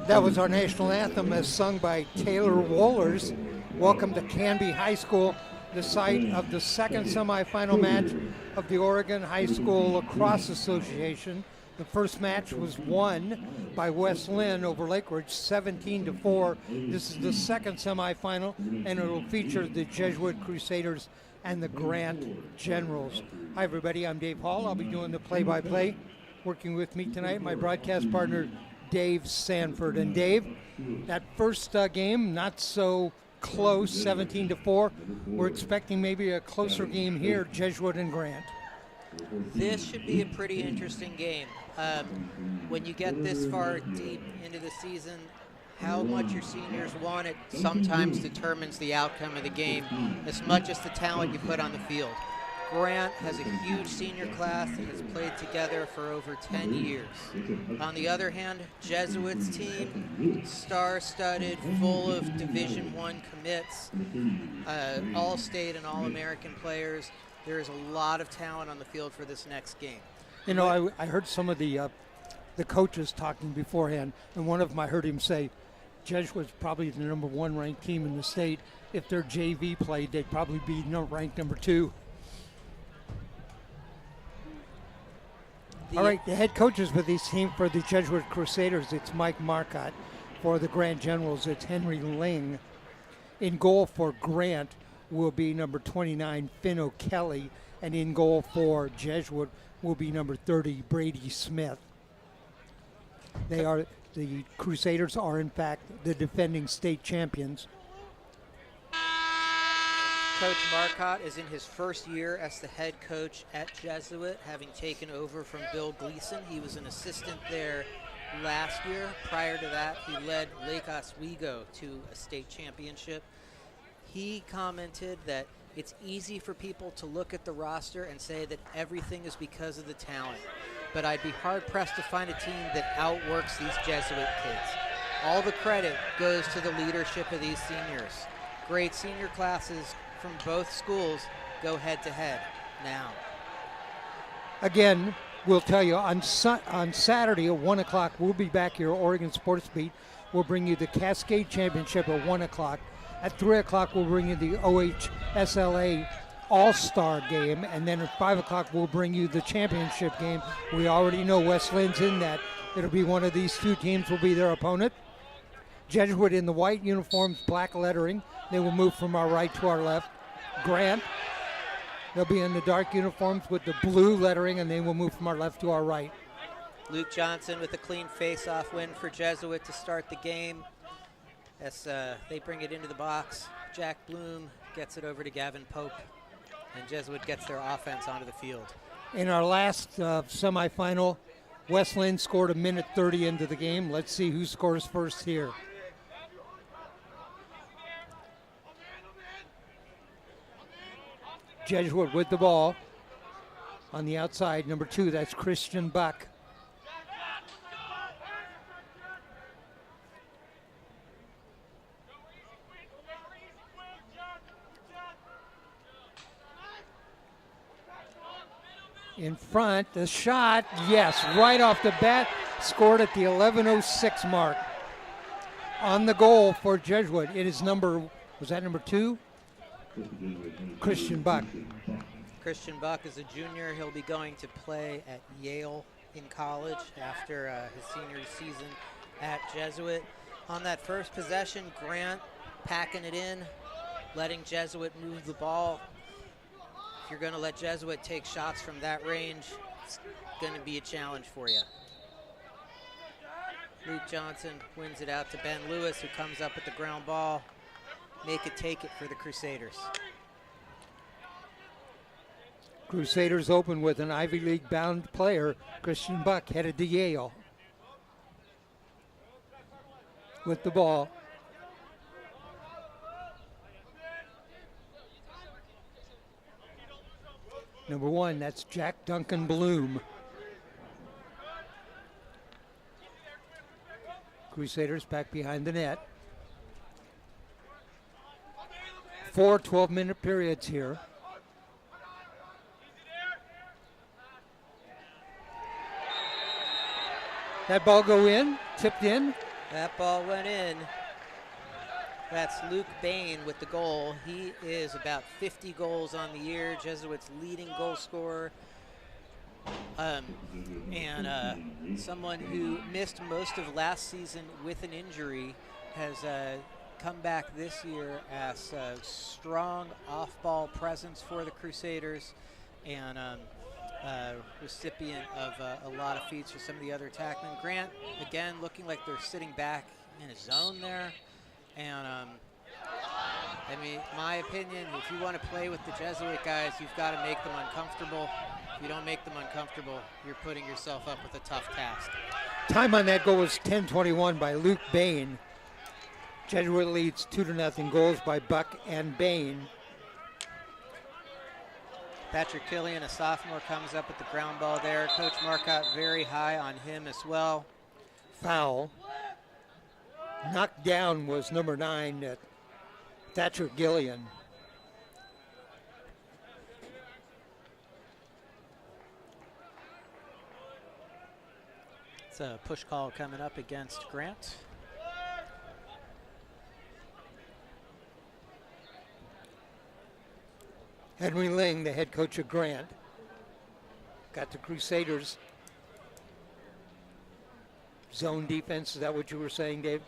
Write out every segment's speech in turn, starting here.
That was our national anthem as sung by Taylor Wohlers. Welcome to Canby High School, the site of the second semifinal match of the Oregon High School Lacrosse Association. The first match was won by West Lynn over Lake Ridge 17-4. This is the second semifinal, and it will feature the Jesuit Crusaders and the Grant Generals. Hi everybody, I'm Dave Hall. I'll be doing the play-by-play. Working with me tonight, my broadcast partner, Dave Sanford. And Dave, that first game, not so close, 17-4. We're expecting maybe a closer game here, Jesuit and Grant. This should be a pretty interesting game. When you get this far deep into the season, how much your seniors want it sometimes determines the outcome of the game as much as the talent you put on the field. Grant has a huge senior class that has played together for over 10 years. On the other hand, Jesuit's team, star-studded, full of Division I commits, all-state and all-American players. There is a lot of talent on the field for this next game. You know, I heard some of the coaches talking beforehand, and one of them I heard him say, Jesuit's probably the number 1 ranked team in the state. If their JV played, they'd probably be ranked number 2. All right, the head coaches for this team, for the Jesuit Crusaders, it's Mike Marcotte. For the Grant Generals, it's Henry Ling. In goal for Grant will be number 29, Finn O'Kelly. And in goal for Jesuit will be number 30, Brady Smith. The Crusaders are, in fact, the defending state champions. Coach Marcotte is in his first year as the head coach at Jesuit, having taken over from Bill Gleason. He was an assistant there last year. Prior to that, he led Lake Oswego to a state championship. He commented that it's easy for people to look at the roster and say that everything is because of the talent. But I'd be hard-pressed to find a team that outworks these Jesuit kids. All the credit goes to the leadership of these seniors. Great senior classes from both schools go head-to-head now. Again, we'll tell you, on Saturday at 1 o'clock, we'll be back here at Oregon Sports Beat. We'll bring you the Cascade Championship at 1 o'clock. At 3 o'clock, we'll bring you the OHSLA All-Star game. And then at 5 o'clock, we'll bring you the championship game. We already know West Lynn's in that. It'll be one of these two teams will be their opponent. Jesuit in the white uniforms, black lettering. They will move from our right to our left. Grant, they'll be in the dark uniforms with the blue lettering, and they will move from our left to our right. Luke Johnson with a clean face-off win for Jesuit to start the game. As they bring it into the box, Jack Bloom gets it over to Gavin Pope, and Jesuit gets their offense onto the field. In our last semifinal, Wesleyan scored a minute 30 into the game. Let's see who scores first here. Jesuit with the ball on the outside. Number 2, that's Christian Buck. In front, the shot, yes, right off the bat, scored at the 11:06 mark. On the goal for Jesuit, it is number 2? Christian Buck. Christian Buck is a junior. He'll be going to play at Yale in college after his senior season at Jesuit. On that first possession, Grant packing it in, letting Jesuit move the ball. If you're going to let Jesuit take shots from that range, it's going to be a challenge for you. Luke Johnson wins it out to Ben Lewis, who comes up with the ground ball. Make it take it for the Crusaders. Crusaders open with an Ivy League bound player, Christian Buck, headed to Yale. With the ball. Number 1, that's Jack Duncan Bloom. Crusaders back behind the net. 4 12-minute periods here. That ball go in, tipped in. That ball went in. That's Luke Bain with the goal. He is about 50 goals on the year, Jesuit's leading goal scorer. And someone who missed most of last season with an injury has come back this year as a strong off-ball presence for the Crusaders and recipient of a lot of feeds for some of the other attackmen. Grant, again, looking like they're sitting back in a zone there. And I mean, my opinion, if you want to play with the Jesuit guys, you've got to make them uncomfortable. If you don't make them uncomfortable, you're putting yourself up with a tough task. Time on that goal was 10:21 by Luke Bain. Jesuit leads 2-0 goals by Buck and Bain. Patrick Killian, a sophomore, comes up with the ground ball there. Coach Marcotte very high on him as well. Foul. Knocked down was number 9, Thatcher Gillian. It's a push call coming up against Grant. Henry Ling, the head coach of Grant, got the Crusaders zone defense. Is that what you were saying, Dave?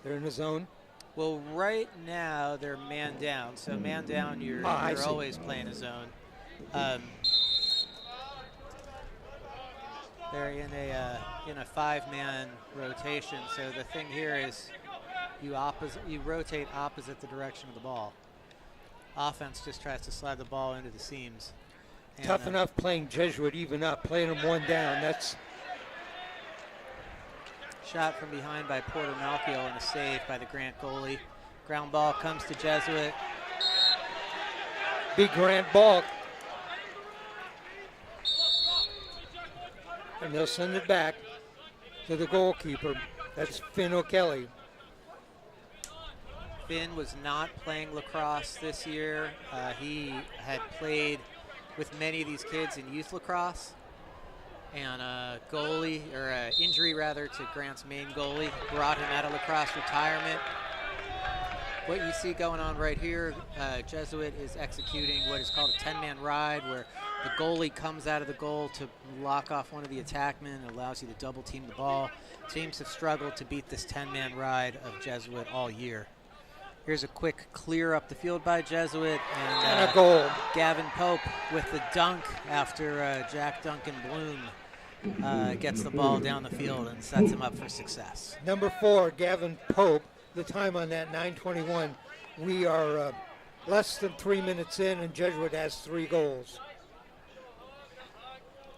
They're in the zone? Well, right now they're man down. So man down, you're always playing a zone. They're in a 5-man rotation. So the thing here is you rotate opposite the direction of the ball. Offense just tries to slide the ball into the seams. And, tough enough playing Jesuit even up, playing them one down. That's shot from behind by Porter Malchio and a save by the Grant goalie. Ground ball comes to Jesuit. Big Grant ball. And they'll send it back to the goalkeeper. That's Finn O'Kelly. Finn was not playing lacrosse this year. He had played with many of these kids in youth lacrosse. And injury rather to Grant's main goalie brought him out of lacrosse retirement. What you see going on right here, Jesuit is executing what is called a 10-man ride, where The goalie comes out of the goal to lock off one of the attackmen and allows you to double team the ball. Teams have struggled to beat this 10-man ride of Jesuit all year. Here's a quick clear up the field by Jesuit. And a goal. Gavin Pope with the dunk after Jack Duncan Bloom gets the ball down the field and sets him up for success. Number 4, Gavin Pope. The time on that, 9:21. We are less than 3 minutes in, and Jesuit has 3 goals.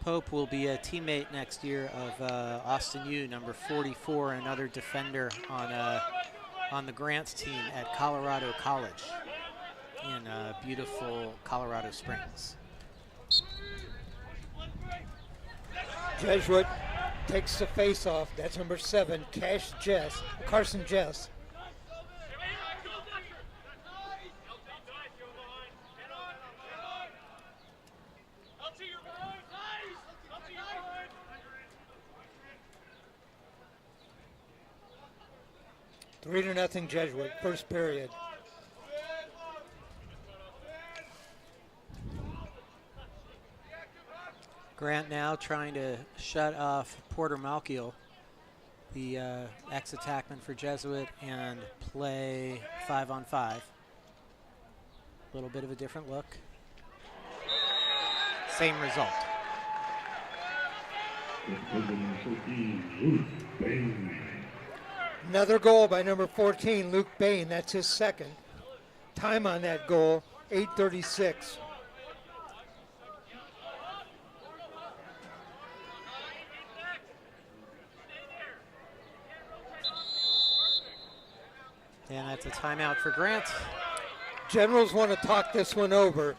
Pope will be a teammate next year of Austin Yu, number 44, another defender on the Grants team at Colorado College in beautiful Colorado Springs. Jesuit takes the face-off. That's number 7, Carson Jess. Three to nothing Jesuit, first period. Grant now trying to shut off Porter Malkiel, the ex-attackman for Jesuit, and play 5-on-5. A little bit of a different look. Same result. Another goal by number 14, Luke Bain. That's his second. Time on that goal, 8:36. And that's a timeout for Grant. Generals want to talk this one over.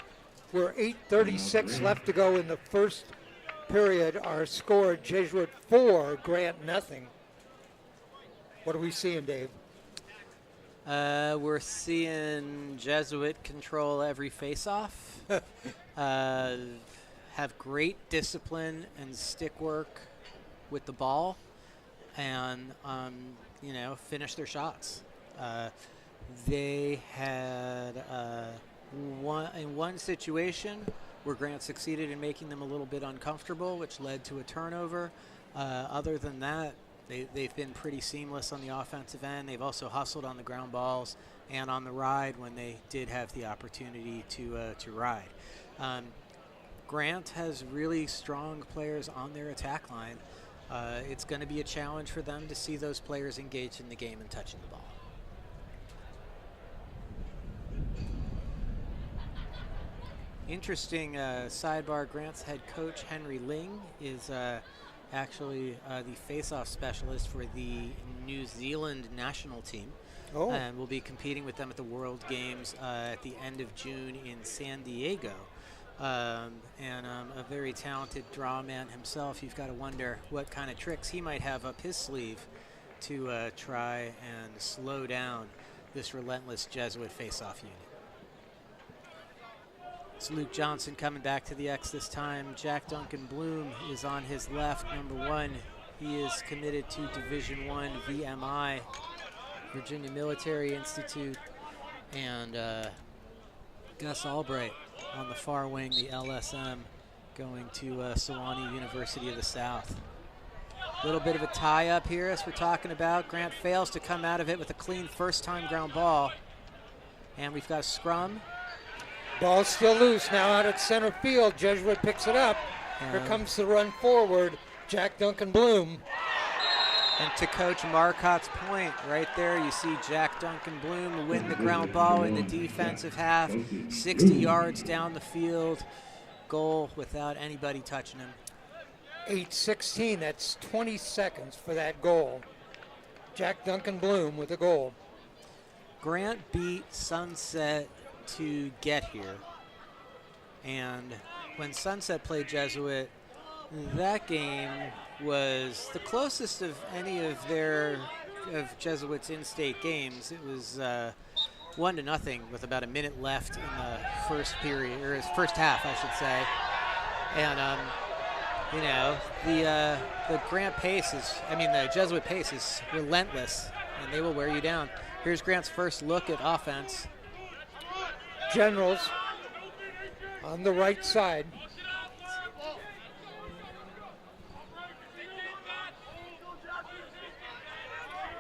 We're 8:36 left to go in the first period. Our score, Jesuit 4, Grant nothing. What are we seeing, Dave? We're seeing Jesuit control every face-off, have great discipline and stick work with the ball, and finish their shots. They had one situation where Grant succeeded in making them a little bit uncomfortable, which led to a turnover. Other than that, they've been pretty seamless on the offensive end. They've also hustled on the ground balls and on the ride when they did have the opportunity to ride. Grant has really strong players on their attack line. It's going to be a challenge for them to see those players engaged in the game and touching the ball. Interesting sidebar, Grant's head coach, Henry Ling, is actually the face-off specialist for the New Zealand national team. Oh. And will be competing with them at the World Games at the end of June in San Diego. And a very talented draw man himself. You've got to wonder what kind of tricks he might have up his sleeve to try and slow down this relentless Jesuit face-off unit. It's Luke Johnson coming back to the X this time. Jack Duncan Bloom is on his left, number 1. He is committed to Division I VMI, Virginia Military Institute, and Gus Albright on the far wing, the LSM, going to Sewanee University of the South. A little bit of a tie-up here, as we're talking about. Grant fails to come out of it with a clean first-time ground ball. And we've got a scrum. Ball's still loose now out at center field. Jesuit picks it up. Here comes the run forward. Jack Duncan Bloom. And to Coach Marcotte's point, right there, you see Jack Duncan Bloom win the ground ball in the defensive half, 60 yards down the field, goal without anybody touching him. 8:16, that's 20 seconds for that goal. Jack Duncan Bloom with a goal. Grant beat Sunset to get here, and when Sunset played Jesuit, that game was the closest of any of Jesuit's in-state games. It was 1-0 with about a minute left in the first period, or first half, I should say. And the Grant pace the Jesuit pace is relentless, and they will wear you down. Here's Grant's first look at offense. Generals on the right side.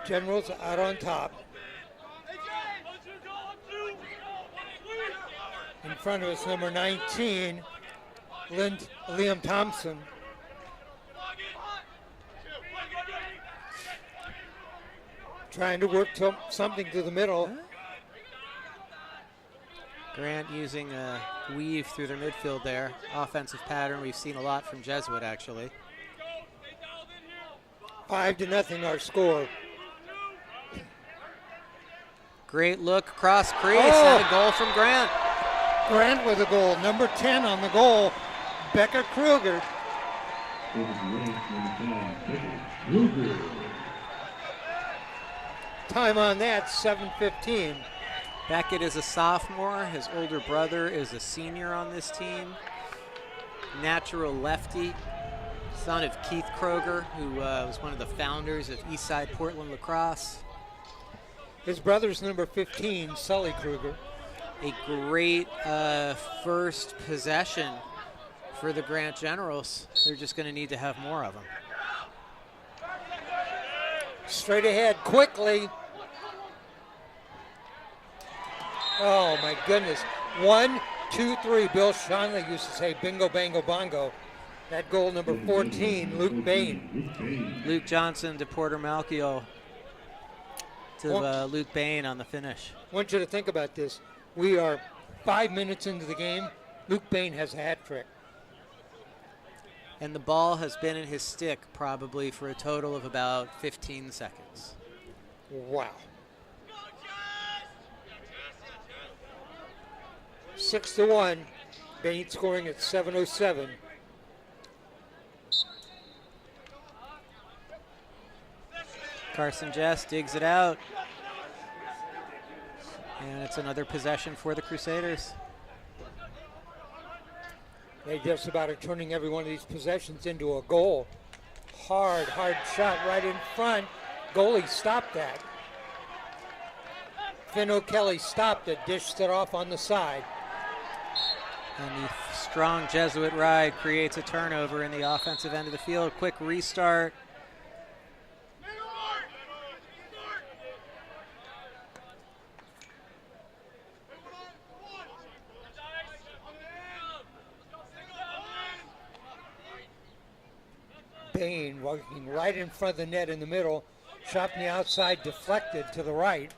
Generals out on top. In front of us, number 19, Liam Thompson. Trying to work something to the middle. Grant using a weave through their midfield there. Offensive pattern we've seen a lot from Jesuit, actually. 5-0 our score. Great look across crease and a goal from Grant. Grant with a goal. Number 10 on the goal, Becca Kruger. Time on that, 7:15. Beckett is a sophomore. His older brother is a senior on this team. Natural lefty, son of Keith Kroger, who was one of the founders of Eastside Portland Lacrosse. His brother's number 15, Sully Kruger. A great first possession for the Grant Generals. They're just going to need to have more of them. Straight ahead, quickly. Oh my goodness. 1, 2, 3. Bill Schonley used to say bingo, bango, bongo. That goal, number 14, Luke Bain. Luke Johnson to Porter Malchiel to Luke Bain on the finish. I want you to think about this. We are 5 minutes into the game. Luke Bain has a hat trick. And the ball has been in his stick probably for a total of about 15 seconds. Wow. 6-1. Bain scoring at 7:07. Carson Jess digs it out. And it's another possession for the Crusaders. They just about are turning every one of these possessions into a goal. Hard shot right in front. Goalie stopped that. Finn O'Kelly stopped it, dished it off on the side. And the strong Jesuit ride creates a turnover in the offensive end of the field. Quick restart. Bain walking right in front of the net in the middle. Shot from the outside, deflected to the right.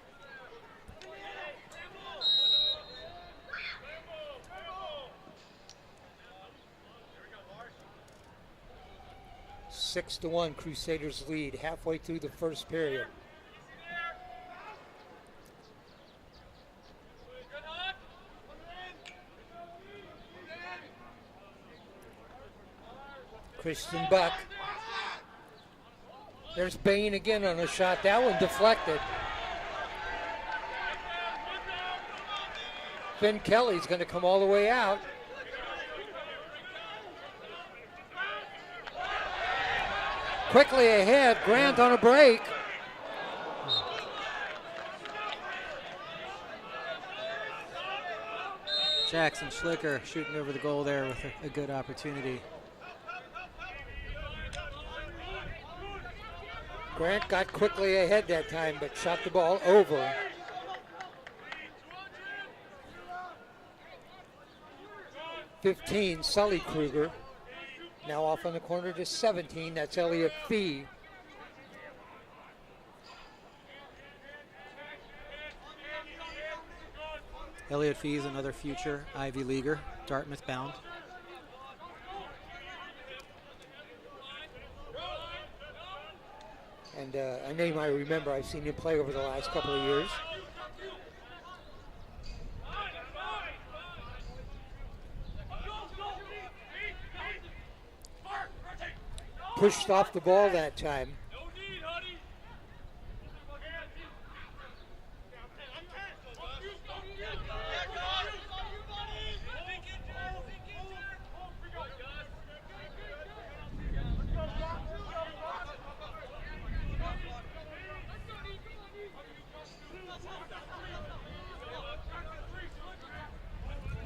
Six to 1, Crusaders lead halfway through the first period. Christian Buck. There's Bain again on a shot. That one deflected. Finn Kelly's going to come all the way out. Quickly ahead, Grant on a break. Jackson Schlicker shooting over the goal there with a good opportunity. Grant got quickly ahead that time, but shot the ball over. (15) Sully Kruger. Now off on the corner to 17. That's Elliot Fee. Elliot Fee is another future Ivy Leaguer, Dartmouth bound. And a name I remember. I've seen him play over the last couple of years. Pushed off the ball that time.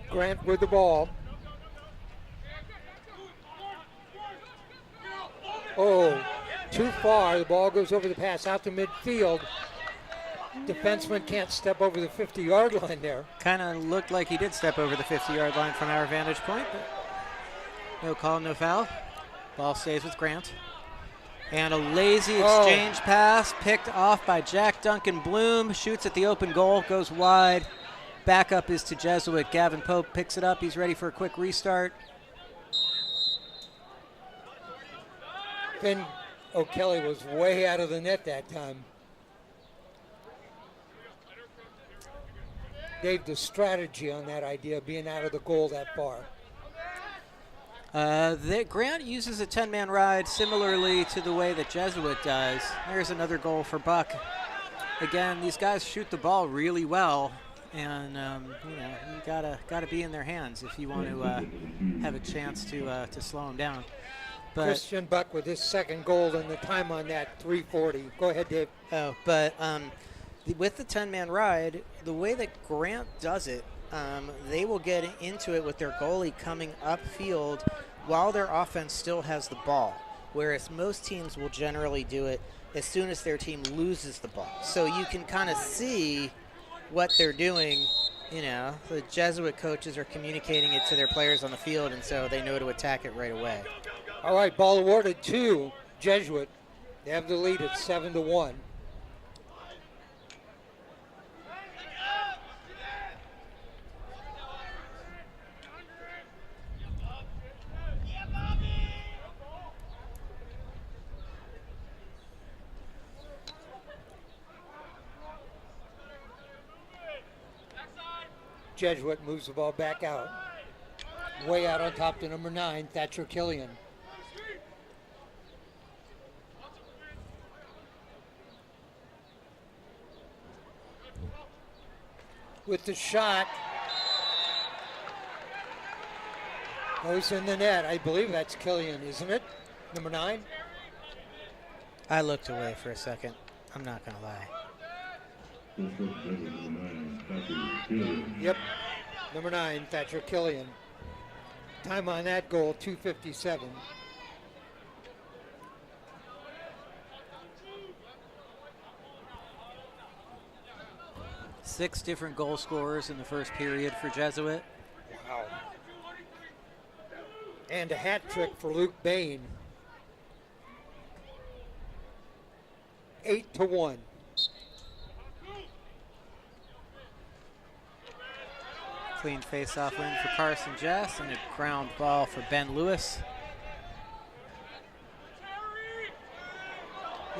Grant with the ball. Oh, too far. The ball goes over the pass out to midfield. Defenseman can't step over the 50-yard line there. Kind of looked like he did step over the 50-yard line from our vantage point, but no call, no foul. Ball stays with Grant. And a lazy exchange pass picked off by Jack Duncan Bloom. Shoots at the open goal, goes wide. Backup is to Jesuit. Gavin Pope picks it up. He's ready for a quick restart. Finn O'Kelly was way out of the net that time. Dave, the strategy on that idea of being out of the goal that far. Grant uses a 10-man ride similarly to the way that Jesuit does. There's another goal for Buck. Again, these guys shoot the ball really well, and you gotta be in their hands if you want to have a chance to slow them down. But Christian Buck with his second goal and the time on that 3:40. Go ahead, Dave. With the 10-man ride, the way that Grant does it, they will get into it with their goalie coming upfield while their offense still has the ball, whereas most teams will generally do it as soon as their team loses the ball. So you can kind of see what they're doing. The Jesuit coaches are communicating it to their players on the field, and so they know to attack it right away. All right, ball awarded to Jesuit. They have the lead at 7-1. Jesuit moves the ball back out. Way out on top to number 9, Thatcher Killian. With the shot. Goes in the net. I believe that's Killian, isn't it? Number 9? I looked away for a second. I'm not going to lie. Yep, number 9, Thatcher Killian. Time on that goal, 2:57. Six different goal scorers in the first period for Jesuit. Wow. And a hat trick for Luke Bain. 8-1. Clean face-off win for Carson Jess and a ground ball for Ben Lewis.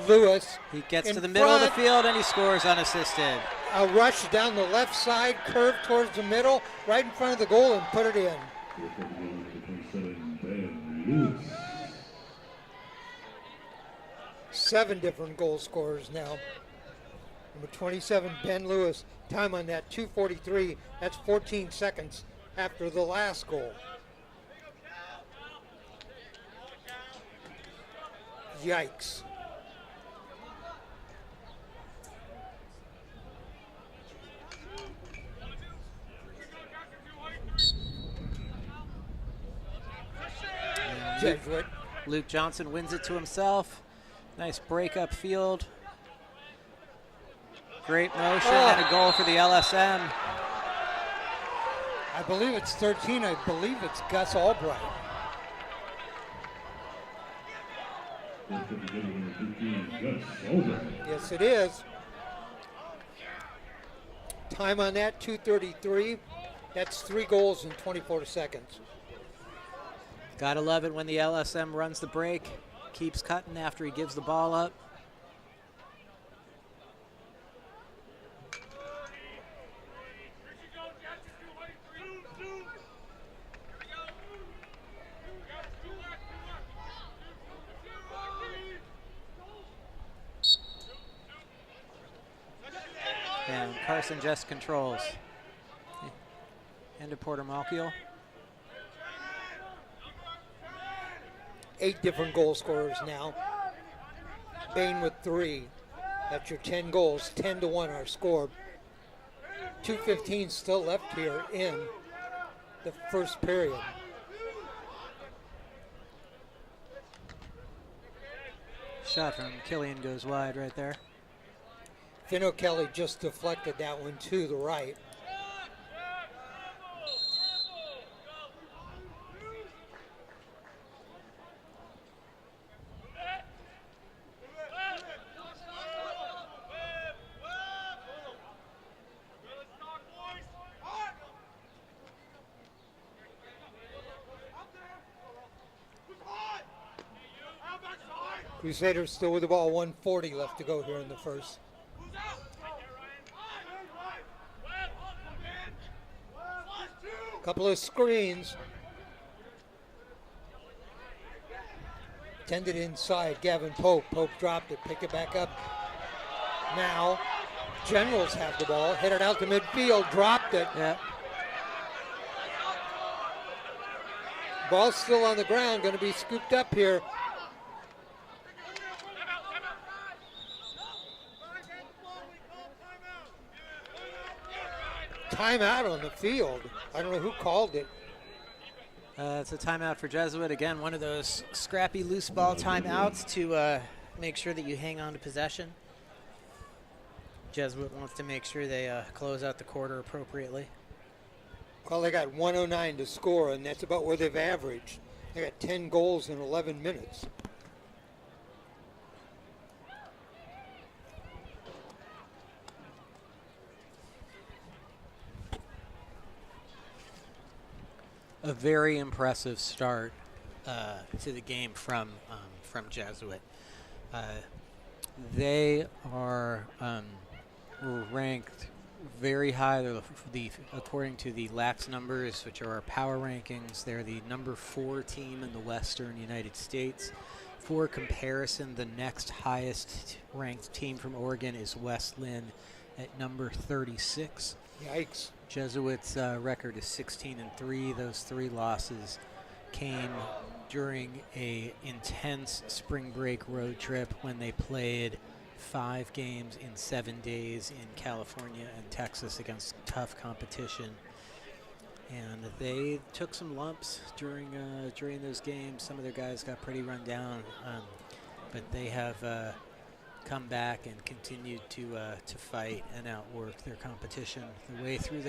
Lewis. He gets to the middle of the field and he scores unassisted. A rush down the left side, curve towards the middle, right in front of the goal and put it in. 7 different goal scorers now. Number 27, Ben Lewis. Time on that, 2:43. That's 14 seconds after the last goal. Yikes. Jesuit. Luke Johnson wins it to himself. Nice break up field. Great motion and a goal for the LSM. I believe it's 13. I believe it's Gus Albright. Yes, it is. Time on that, 2:33. That's 3 goals in 24 seconds. Gotta love it when the LSM runs the break, keeps cutting after he gives the ball up. And Carson just controls. Into Porter Malkiel. 8 different goal scorers now. Bain with 3. That's your 10 goals. 10-1 our score. 2:15 still left here in the first period. shot from Killian goes wide right there. Finn O'Kelly just deflected that one to the right. Crusaders still with the ball, 1:40 left to go here in the first. Couple of screens. Tended inside, Gavin Pope. Pope dropped it, pick it back up. Now, Generals have the ball, hit it out to midfield, dropped it. Yeah. Ball's still on the ground, going to be scooped up here. Timeout on the field. I don't know who called it. It's a timeout for Jesuit. Again, one of those scrappy loose ball timeouts to make sure that you hang on to possession. Jesuit wants to make sure they close out the quarter appropriately. Well, they got 109 to score, and that's about where they've averaged. They got 10 goals in 11 minutes. A very impressive start to the game from Jesuit. They are ranked very high. According to the LAX numbers, which are our power rankings, they're the number 4 team in the Western United States. For comparison, the next highest ranked team from Oregon is West Lynn at number 36. Yikes. Jesuit's record is 16-3. Those 3 losses came during a intense spring break road trip when they played 5 games in 7 days in California and Texas against tough competition. And they took some lumps during those games. Some of their guys got pretty run down, but they have come back and continued to fight and outwork their competition the way through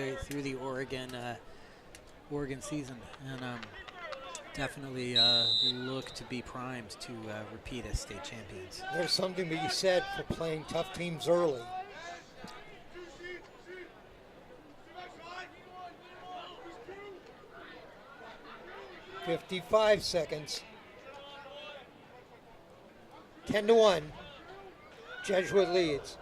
the Oregon season, and definitely look to be primed to repeat as state champions. There's something to be said for playing tough teams early. "55 seconds. 10-1. Jesuit leads.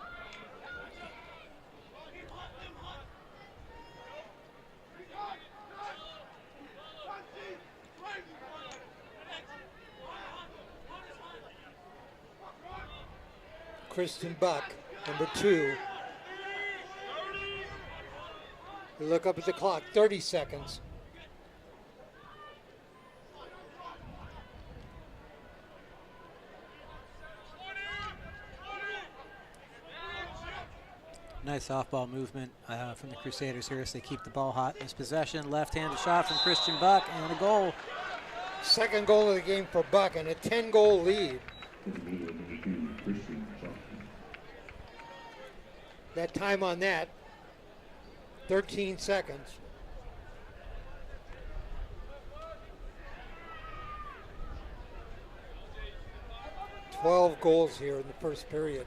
Kristen Buck, number 2. We look up at the clock, 30 seconds. Nice off-ball movement from the Crusaders here as they keep the ball hot in this possession. Left-handed shot from Christian Buck and a goal. Second goal of the game for Buck and a 10-goal lead. That time on that, 13 seconds. "12 goals here in the first period.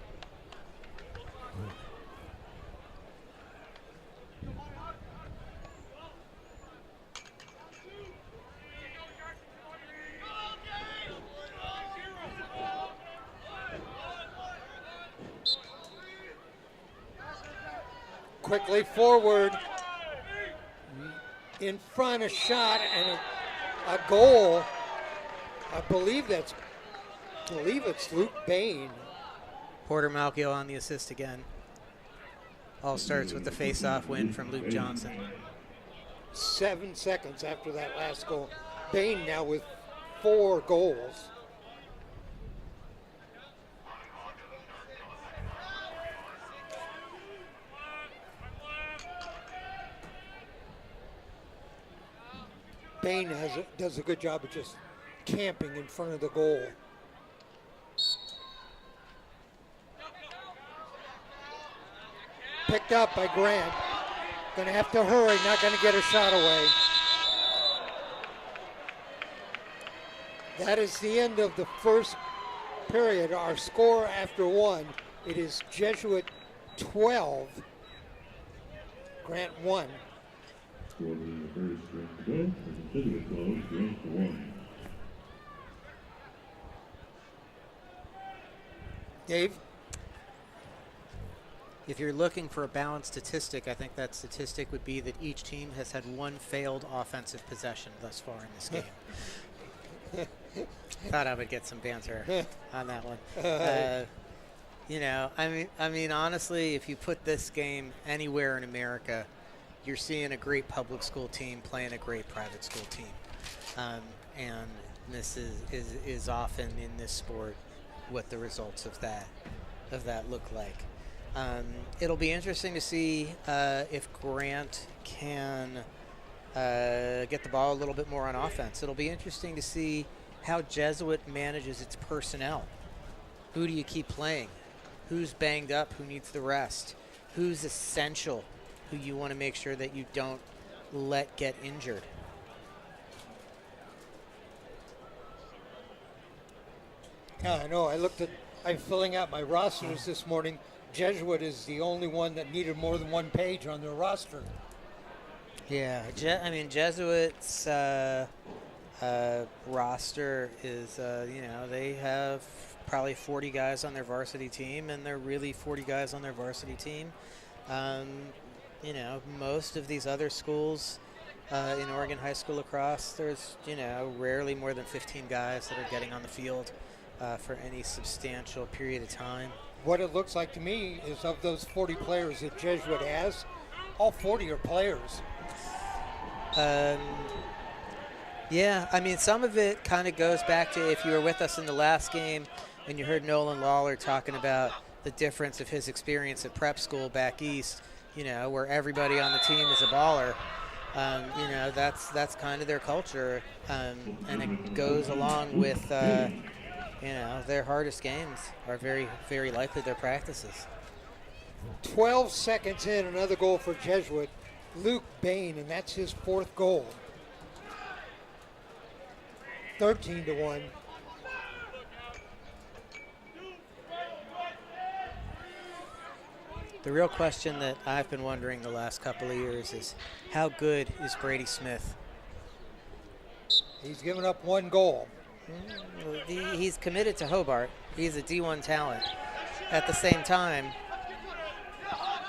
Quickly forward, in front, a shot and a goal. I believe it's Luke Bain. Porter Malchio on the assist again. All starts with the face-off win from Luke Johnson. 7 seconds after that last goal. Bain now with 4 goals. Bain does a good job of just camping in front of the goal. picked up by Grant. Going to have to hurry, not going to get a shot away. That is the end of the first period. Our score after one, it is Jesuit 12, Grant 1. Dave? If you're looking for a balanced statistic, I think that statistic would be that each team has had one failed offensive possession thus far in this game. Thought I would get some banter on that one. You know, I mean, honestly, if you put this game anywhere in America, you're seeing a great public school team playing a great private school team, and this is often in this sport what the results of that look like. It'll be interesting to see if Grant can get the ball a little bit more on offense. It'll be interesting to see how Jesuit manages its personnel. Who do you keep playing? Who's banged up? Who needs the rest? Who's essential? Who you want to make sure that you don't let get injured? Yeah, I know. I'm filling out my rosters this morning. Jesuit is the only one that needed more than one page on their roster. Yeah, I mean, Jesuit's roster is, you know, they have probably 40 guys on their varsity team, and they're really 40 guys on their varsity team. You know, most of these other schools in Oregon high school lacrosse, there's, you know, rarely more than 15 guys that are getting on the field for any substantial period of time. What it looks like to me is of those 40 players that Jesuit has, all 40 are players. Yeah, I mean, some of it kind of goes back to if you were with us in the last game and you heard Nolan Lawler talking about the difference of his experience at prep school back east, you know, where everybody on the team is a baller. You know, that's kind of their culture, and it goes along with, you know, their hardest games are very, very likely their practices. 12 seconds in, another goal for Jesuit. Luke Bain, and that's his fourth goal. 13-1. The real question that I've been wondering the last couple of years is how good is Brady Smith? He's given up one goal. He's committed to Hobart. He's a D1 talent. At the same time,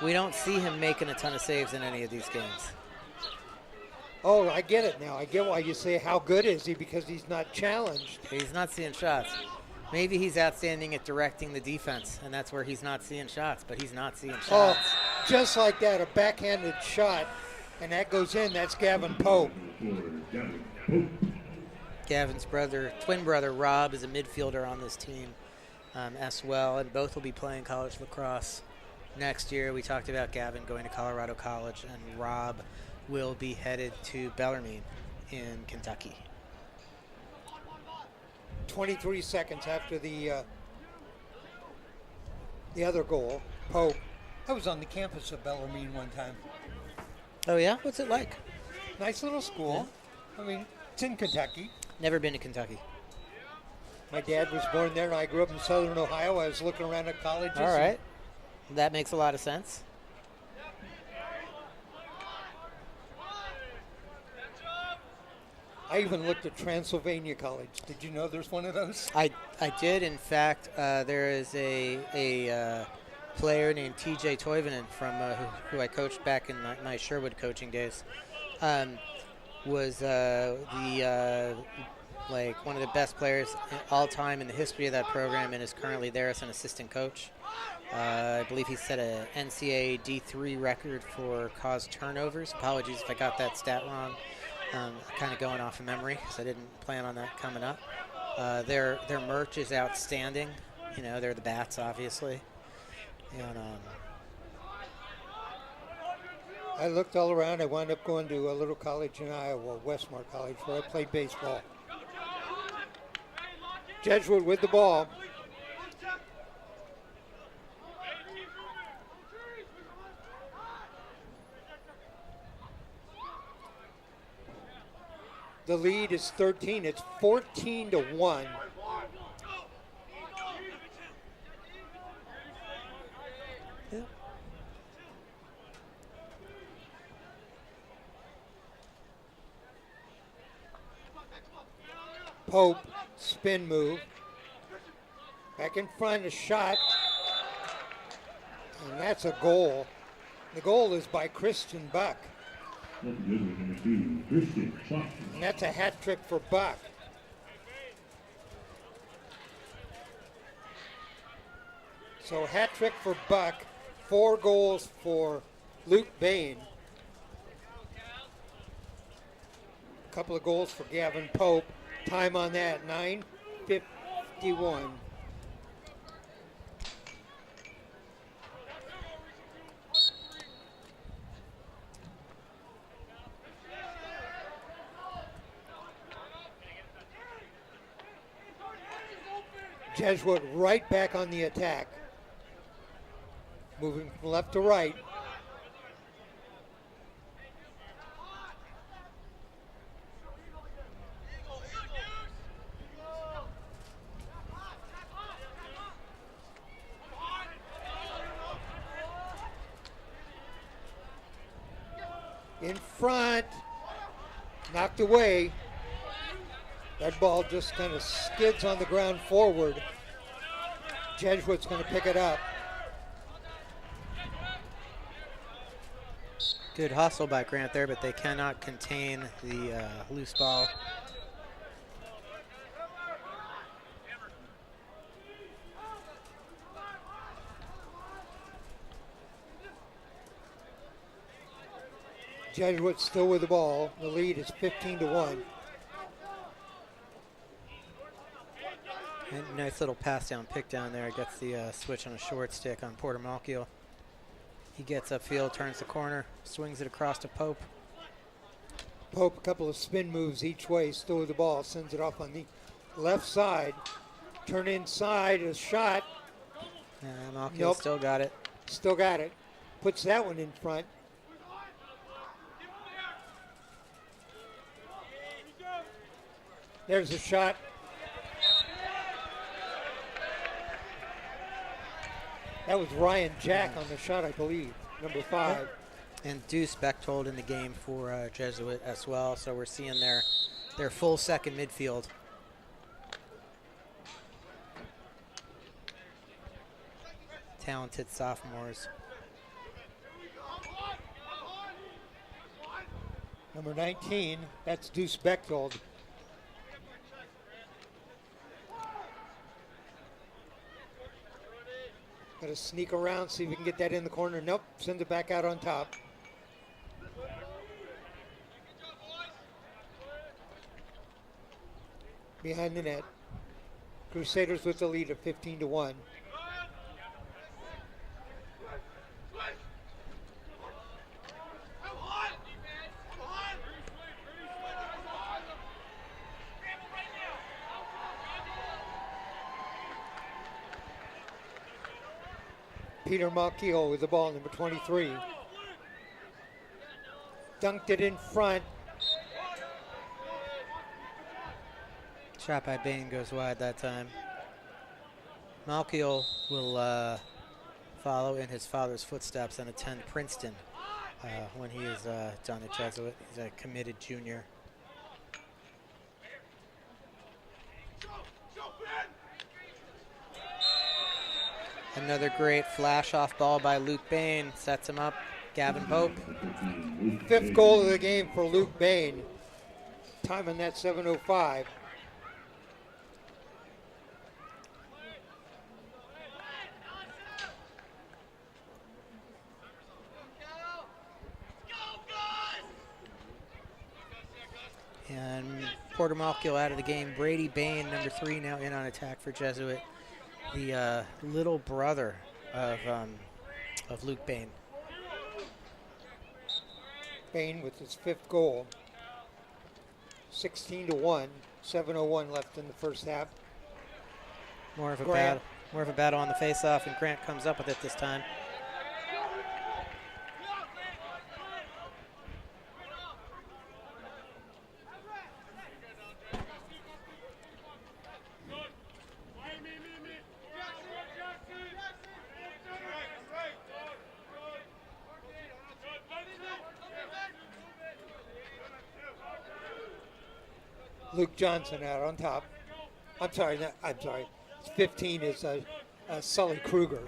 we don't see him making a ton of saves in any of these games. Oh, I get it now. I get why you say how good is he, because he's not challenged. He's not seeing shots. Maybe he's outstanding at directing the defense, and that's where he's not seeing shots, but he's not seeing shots. Oh, just like that, a backhanded shot, and that goes in. That's Gavin Pope. Gavin's twin brother, Rob, is a midfielder on this team as well, and both will be playing college lacrosse next year. We talked about Gavin going to Colorado College, and Rob will be headed to Bellarmine in Kentucky. 23 seconds after the other goal, Pope. I was on the campus of Bellarmine one time. Oh, yeah? What's it like? Nice little school. Yeah. I mean, it's in Kentucky. Never been to Kentucky. My dad was born there, and I grew up in southern Ohio. I was looking around at colleges. All right. That makes a lot of sense. I even looked at Transylvania College. Did you know there's one of those? I did. In fact, there is a player named TJ Toivonen from who I coached back in my Sherwood coaching days. Was like one of the best players all time in the history of that program, and is currently there as an assistant coach. I believe he set a NCAA D3 record for caused turnovers. Apologies if I got that stat wrong. Kind of going off of memory because I didn't plan on that coming up. Their merch is outstanding. You know, they're the bats, obviously. And I looked all around. I wound up going to a little college in Iowa, Westmore College, where I played baseball. Jesuit with the ball. The lead is 13. It's 14-1. Yeah. Pope, spin move. Back in front, a shot. And that's a goal. The goal is by Christian Buck. And that's a hat trick for Buck. So hat trick for Buck, 4 goals for Luke Bain. A couple of goals for Gavin Pope. Time on that, 9:51. Jesuit right back on the attack. Moving from left to right. In front, knocked away. That ball just kind of skids on the ground forward. Jesuit's going to pick it up. Good hustle by Grant there, but they cannot contain the loose ball. Jesuit still with the ball. The lead is 15-1. And nice little pass down, pick down there. Gets the switch on a short stick on Porter Malkiel. He gets upfield, turns the corner, swings it across to Pope. Pope, a couple of spin moves each way, still with the ball, sends it off on the left side. Turn inside, a shot. Malkiel Nope. still got it. Still got it. Puts that one in front. There's a shot. That was Ryan Jack on the shot, I believe, number 5. And Deuce Bechtold in the game for Jesuit as well. So we're seeing their full second midfield. Talented sophomores. Number 19, that's Deuce Bechtold. Got to sneak around, see if we can get that in the corner. Nope, sends it back out on top. Behind the net. Crusaders with the lead of 15-1. Peter Malkiel with the ball, number 23. Dunked it in front. Shot by Bain goes wide that time. Malkiel will follow in his father's footsteps and attend Princeton when he is done at Jesuit. He's a committed junior. Another great flash-off ball by Luke Bain. Sets him up. Gavin Pope. 5th goal of the game for Luke Bain. Time on that, 7:05. And Porter Malkiel out of the game. Brady Bain, number 3, now in on attack for Jesuit. The little brother of Luke Bain. Bain with his 5th goal. 16-1. 7:01 left in the first half. More of a Grant. battle on the face-off, and Grant comes up with it this time. Luke Johnson out on top. I'm sorry. 15 is Sully Kruger.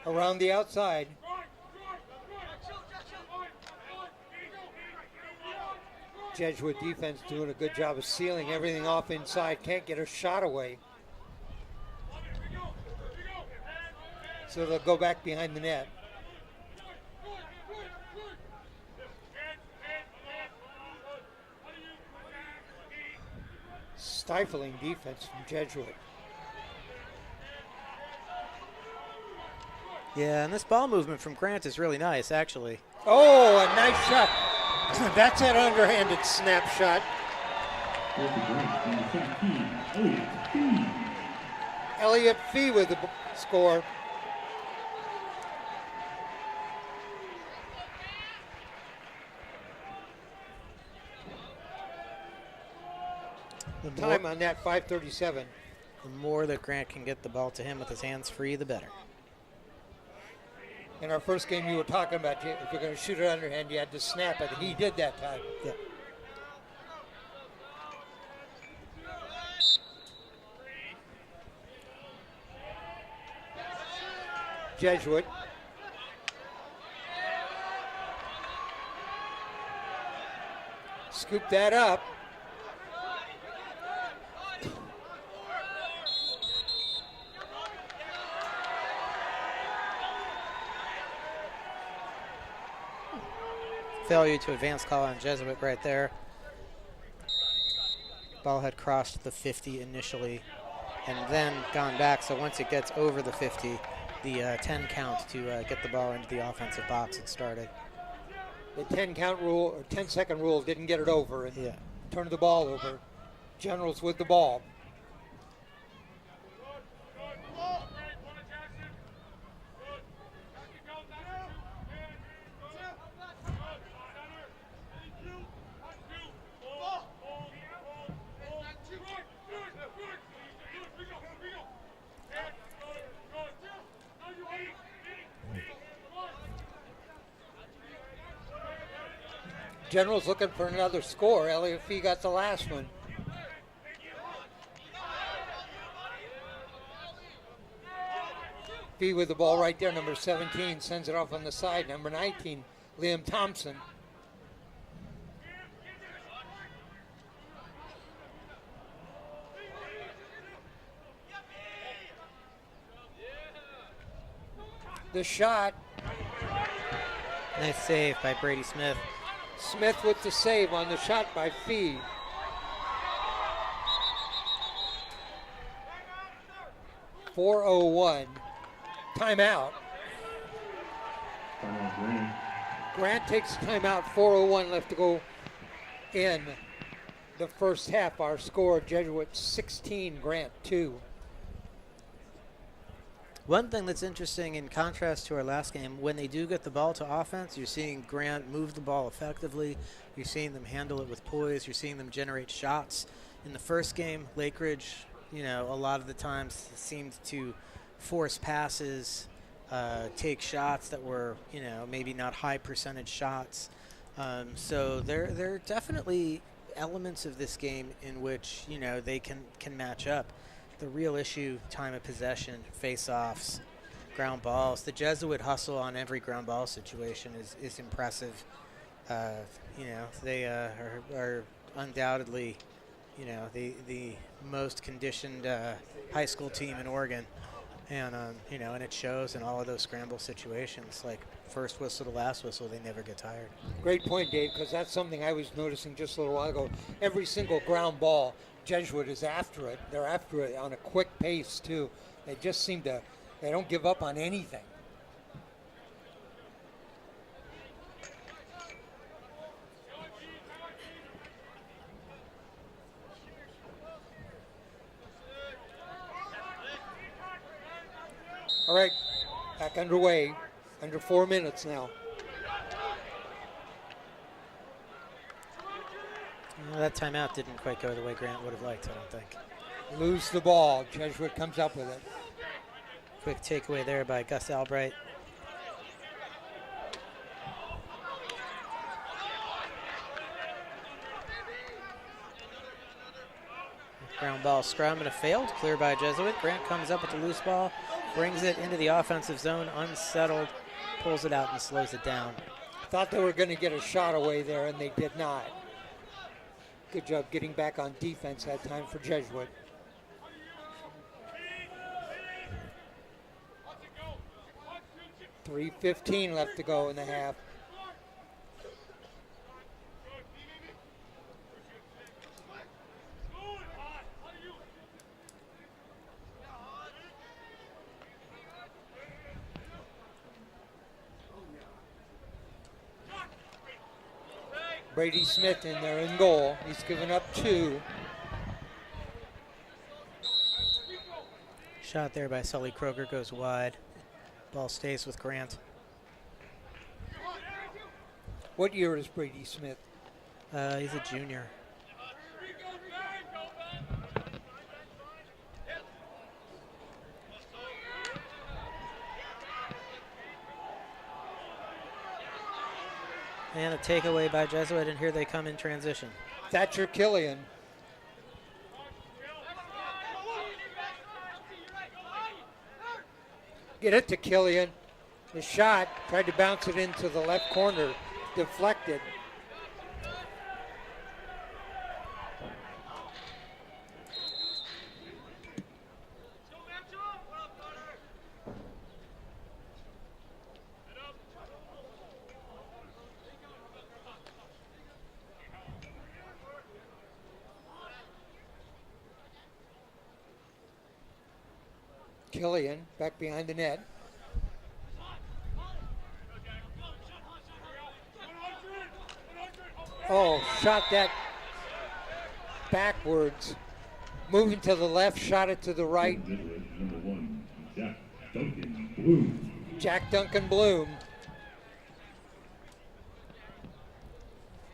Around the outside. Jesuit defense doing a good job of sealing everything off inside. Can't get a shot away. So they'll go back behind the net. Stifling defense from Jesuit. Yeah, and this ball movement from Grant is really nice, actually. Oh, a nice shot. That's an underhanded snapshot. Elliott Fee with the score. Time on that, 5:37. The more that Grant can get the ball to him with his hands free, the better. In our first game, you were talking about if you're going to shoot it underhand, you had to snap it. He did that time. Yep. Jesuit. Scoop that up. Failure to advance call on Jesuit right there. Ball had crossed the 50 initially and then gone back. So once it gets over the 50, the 10 count to get the ball into the offensive box had started. The 10 count rule or 10-second rule didn't get it over and turned the ball over. Generals with the ball. General's looking for another score. Elliott Fee got the last one. Fee with the ball right there. Number 17 sends it off on the side. Number 19, Liam Thompson. The shot. Nice save by Brady Smith. Smith with the save on the shot by Fee. .401. Timeout. Grant takes timeout. 4:01 left to go in the first half. Our score, Jesuit 16, Grant 2. One thing that's interesting in contrast to our last game, when they do get the ball to offense, you're seeing Grant move the ball effectively. You're seeing them handle it with poise. You're seeing them generate shots. In the first game, Lake Ridge, a lot of the times seemed to force passes, take shots that were, maybe not high percentage shots. So there are definitely elements of this game in which, they can match up. The real issue, time of possession, face-offs, ground balls. The Jesuit hustle on every ground ball situation is impressive. They are undoubtedly, the most conditioned high school team in Oregon. And, and it shows in all of those scramble situations. Like first whistle to last whistle, they never get tired. Great point, Dave, because that's something I was noticing just a little while ago. Every single ground ball, Jesuit is after it. They're after it on a quick pace, too. They just seem to, they don't give up on anything. All right, back underway. Under 4 minutes now. Well, that timeout didn't quite go the way Grant would have liked, I don't think. Lose the ball. Jesuit comes up with it. Quick takeaway there by Gus Albright. Ground ball scrum and a failed. Clear by Jesuit. Grant comes up with the loose ball, brings it into the offensive zone, unsettled, pulls it out and slows it down. Thought they were going to get a shot away there, and they did not. Good job getting back on defense that time for Jesuit. .3:15 left to go in the half. Brady Smith in there in goal. He's given up 2. Shot there by Sully Kroger goes wide. Ball stays with Grant. What year is Brady Smith? He's a junior. And a takeaway by Jesuit, and here they come in transition. Thatcher Killian. Get it to Killian. The shot, tried to bounce it into the left corner, deflected. Killian back behind the net. Oh, shot that backwards. Moving to the left, shot it to the right. Jack Duncan Bloom.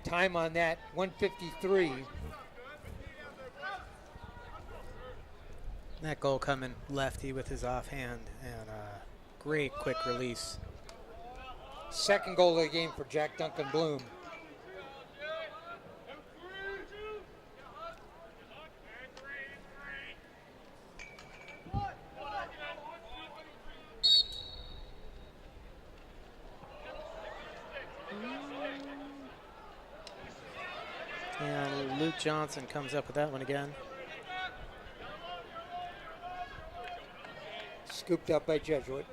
Time on that, 1:53. That goal coming lefty with his offhand, and great quick release. Second goal of the game for Jack Duncan Bloom. And Luke Johnson comes up with that one again. Scooped up by Jesuit.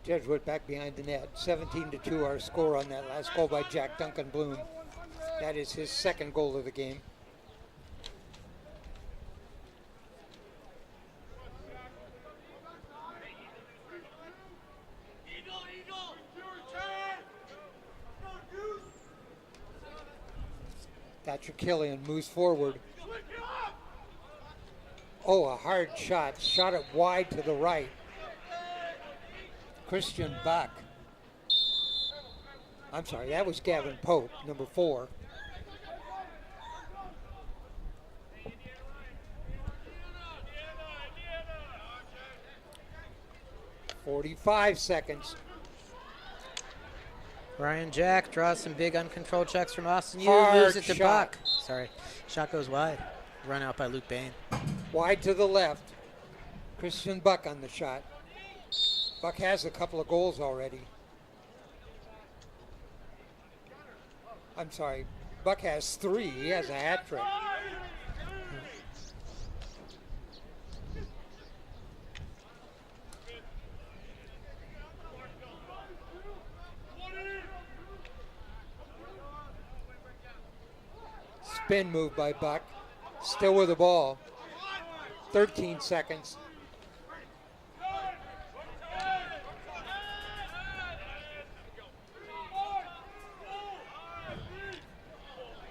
Jesuit back behind the net. 17-2 our score on that last goal by Jack Duncan Bloom. That is his second goal of the game. Thatcher Killian moves forward. Oh, a hard shot. Shot it wide to the right. Christian Buck. I'm sorry, that was Gavin Pope, number 4. .45 seconds. Ryan Jack draws some big uncontrolled checks from Austin. Hard Moves it to shot. Buck. Sorry, shot goes wide. Run out by Luke Bain. Wide to the left. Christian Buck on the shot. Buck has a couple of goals already. I'm sorry, Buck has 3. He has a hat trick. Spin move by Buck. Still with the ball. 13 seconds.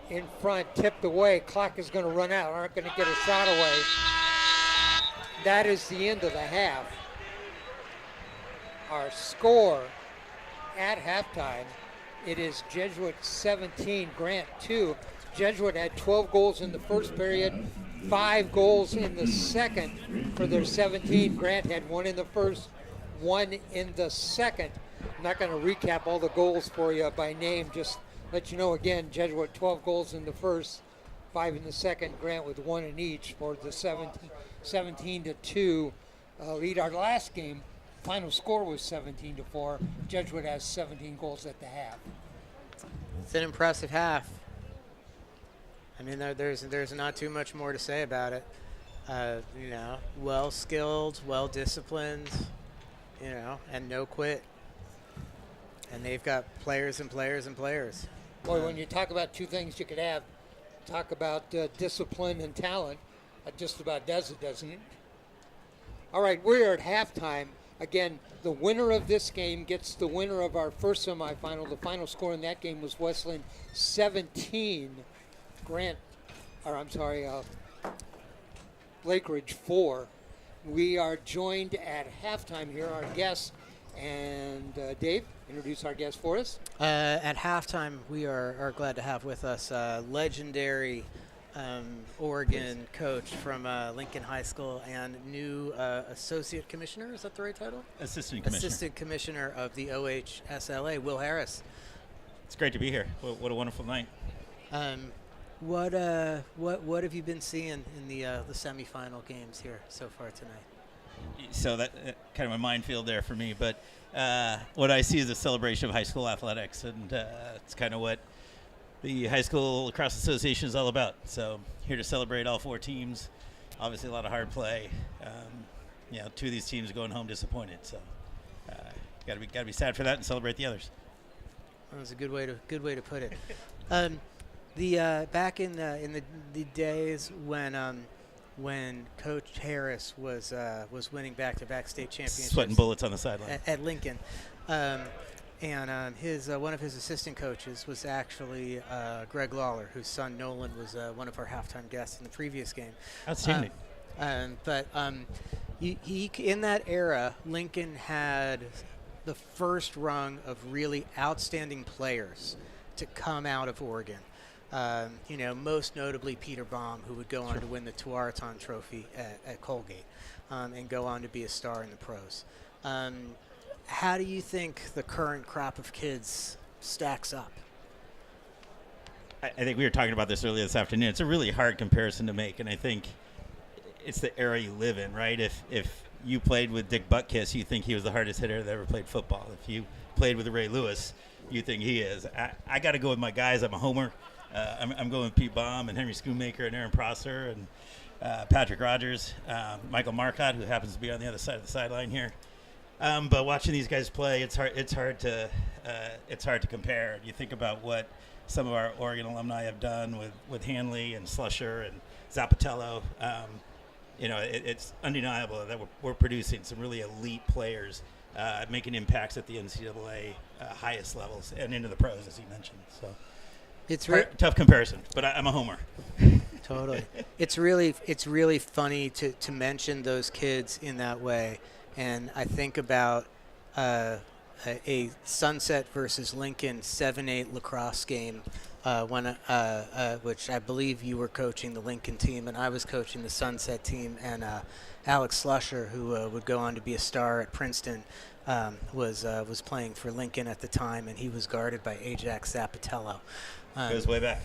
In front, tipped away. Clock is going to run out. Aren't going to get a shot away. That is the end of the half. Our score at halftime, it is Jesuit 17, Grant 2. Jesuit had 12 goals in the first period, 5 goals in the second for their 17. Grant had 1 in the first, 1 in the second. I'm not going to recap all the goals for you by name, just let you know again, Jesuit 12 goals in the first, 5 in the second, Grant with 1 in each for the 17-2 lead. Our last game, final score was 17-4. Jesuit has 17 goals at the half. It's an impressive half. I mean, there's not too much more to say about it. Well skilled, well disciplined, and no quit. And they've got players and players and players. Boy, when you talk about two things you could have, talk about discipline and talent, that just about does it, doesn't it? All right, we're at halftime. Again, the winner of this game gets the winner of our first semifinal. The final score in that game was Wesleyan 17, Lake Ridge 4. We are joined at halftime here, our guests, and Dave, introduce our guest for us. At halftime, we are glad to have with us legendary Oregon coach from Lincoln High School and new associate commissioner. Is that the right title? Assistant commissioner. Assistant commissioner of the OHSLA, Will Harris. It's great to be here. What a wonderful night. What have you been seeing in the semifinal games here so far tonight? So that kind of a minefield there for me, but what I see is a celebration of high school athletics, and it's kind of what the High School Lacrosse Association is all about. So here to celebrate all 4 teams. Obviously a lot of hard play. 2 of these teams are going home disappointed. So got to be sad for that and celebrate the others. That was a good way to put it. Back in the days when Coach Harris was winning back-to-back state championships, Sweating bullets on the sideline at Lincoln, and his one of his assistant coaches was actually Greg Lawler, whose son Nolan was one of our halftime guests in the previous game. Outstanding. He in that era, Lincoln had the first rung of really outstanding players to come out of Oregon. Most notably Peter Baum, who would go on to win the Tuaraton Trophy at Colgate and go on to be a star in the pros. How do you think the current crop of kids stacks up? I think we were talking about this earlier this afternoon. It's a really hard comparison to make, and I think it's the era you live in, right? If you played with Dick Butkiss, you think he was the hardest hitter that ever played football. If you played with Ray Lewis, you think he is. I got to go with my guys. I'm a homer. I'm going with Pete Baum and Henry Schoonmaker and Aaron Prosser and Patrick Rogers, Michael Marcotte, who happens to be on the other side of the sideline here. But watching these guys play, it's hard to compare. You think about what some of our Oregon alumni have done with Hanley and Slusher and Zappatello. It's undeniable that we're producing some really elite players, making impacts at the NCAA highest levels and into the pros, as you mentioned. So. It's tough comparison, but I'm a homer. Totally. It's really funny to mention those kids in that way, and I think about a Sunset versus Lincoln 7-8 lacrosse game which I believe you were coaching the Lincoln team and I was coaching the Sunset team, and Alex Slusher, who would go on to be a star at Princeton, was playing for Lincoln at the time, and he was guarded by Ajax Zappatello. Goes way back.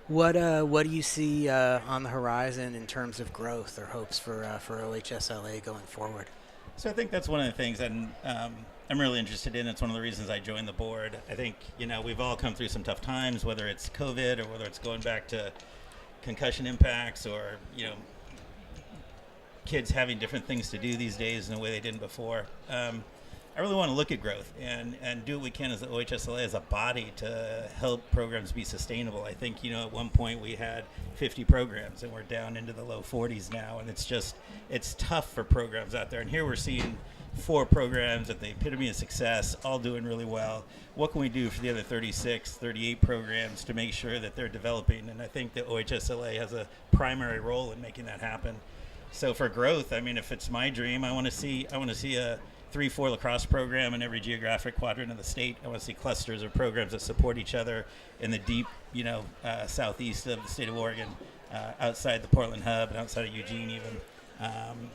What do you see on the horizon in terms of growth or hopes for OHSLA going forward? So I think that's one of the things that I'm really interested in. It's one of the reasons I joined the board. I think, we've all come through some tough times, whether it's COVID or whether it's going back to concussion impacts or, kids having different things to do these days in a way they didn't before. I really want to look at growth and do what we can as the OHSLA as a body to help programs be sustainable. I think, at one point we had 50 programs and we're down into the low 40s now, and it's tough for programs out there. And here we're seeing 4 programs at the epitome of success, all doing really well. What can we do for the other 36, 38 programs to make sure that they're developing? And I think the OHSLA has a primary role in making that happen. So for growth, I mean, if it's my dream, I want to see a 3-4 lacrosse program in every geographic quadrant of the state. I want to see clusters of programs that support each other in the deep, southeast of the state of Oregon, outside the Portland hub and outside of Eugene even.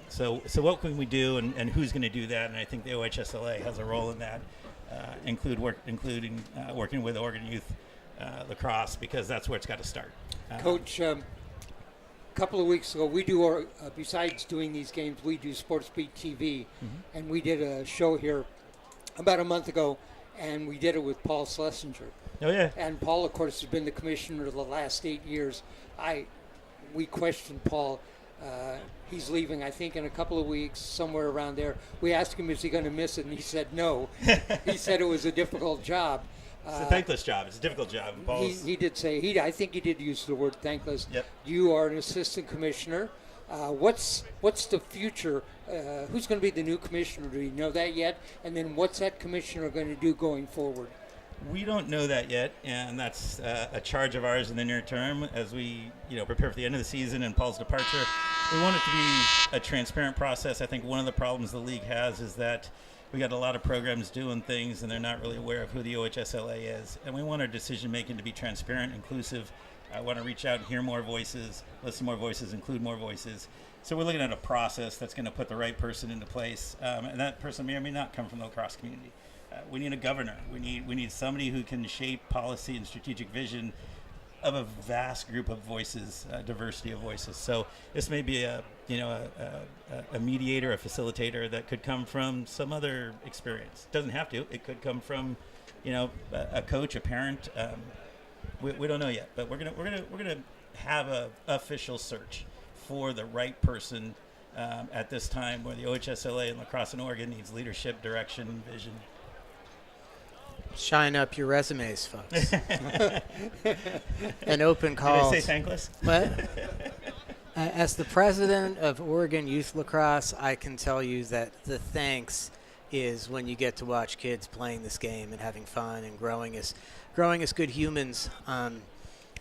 So what can we do, and who's going to do that? And I think the OHSLA has a role in that, including working with Oregon Youth Lacrosse, because that's where it's got to start. Coach, a couple of weeks ago, we do besides doing these games, we do Sports Beat TV, and we did a show here about a month ago, and we did it with Paul Schlesinger. Oh yeah. And Paul, of course, has been the commissioner the last 8 years. We questioned Paul. He's leaving, I think, in a couple of weeks, somewhere around there. We asked him, is he going to miss it? And he said no. He said it was a difficult job. It's a thankless job. It's a difficult job. He did say, I think he did use the word thankless. Yep. You are an assistant commissioner. What's the future? Who's going to be the new commissioner? Do you know that yet? And then what's that commissioner going to do going forward? We don't know that yet, and that's a charge of ours in the near term as we, prepare for the end of the season and Paul's departure. We want it to be a transparent process. I think one of the problems the league has is that we got a lot of programs doing things, and they're not really aware of who the OHSLA is. And we want our decision-making to be transparent, inclusive. I want to reach out and hear more voices, listen to more voices, include more voices. So we're looking at a process that's going to put the right person into place, and that person may or may not come from the lacrosse community. We need a governor. We need somebody who can shape policy and strategic vision of a vast group of voices, diversity of voices. So this may be a mediator, a facilitator that could come from some other experience. Doesn't have to. It could come from, a coach, a parent. We don't know yet, but we're gonna have a official search for the right person at this time, where the OHSLA and Lacrosse in Oregon needs leadership, direction, vision. Shine up your resumes, folks. An open call. Did I say thankless? What? As the president of Oregon Youth Lacrosse, I can tell you that the thanks is when you get to watch kids playing this game and having fun and growing as good humans, learning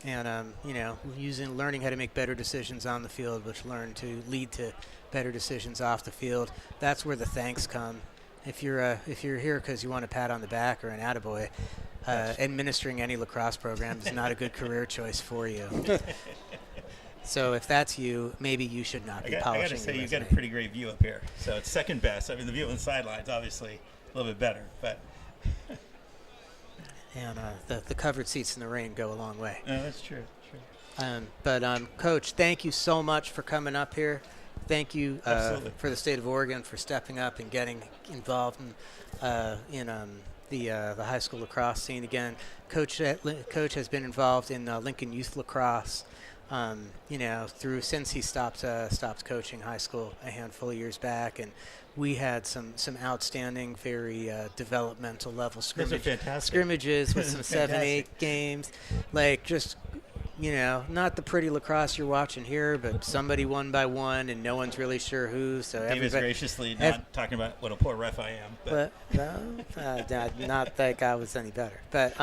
how to make better decisions on the field, which lead to better decisions off the field. That's where the thanks come. If you're here because you want a pat on the back or an attaboy, administering any lacrosse program is not a good career choice for you. So if that's you, maybe you should not be polishing. I got to say, you've got a pretty great view up here. So it's second best. I mean, the view on the sidelines obviously a little bit better, but. And the covered seats in the rain go a long way. No, that's true. Coach, thank you so much for coming up here. Thank you for the state of Oregon for stepping up and getting involved in the high school lacrosse scene again. Coach has been involved in Lincoln Youth Lacrosse, since he stopped coaching high school a handful of years back, and we had some outstanding, very developmental level scrimmages with some 7-8 games, like just. Not the pretty lacrosse you're watching here, but somebody one by one, and no one's really sure who. So David's graciously not talking about what a poor ref I am. But not like I was any better. But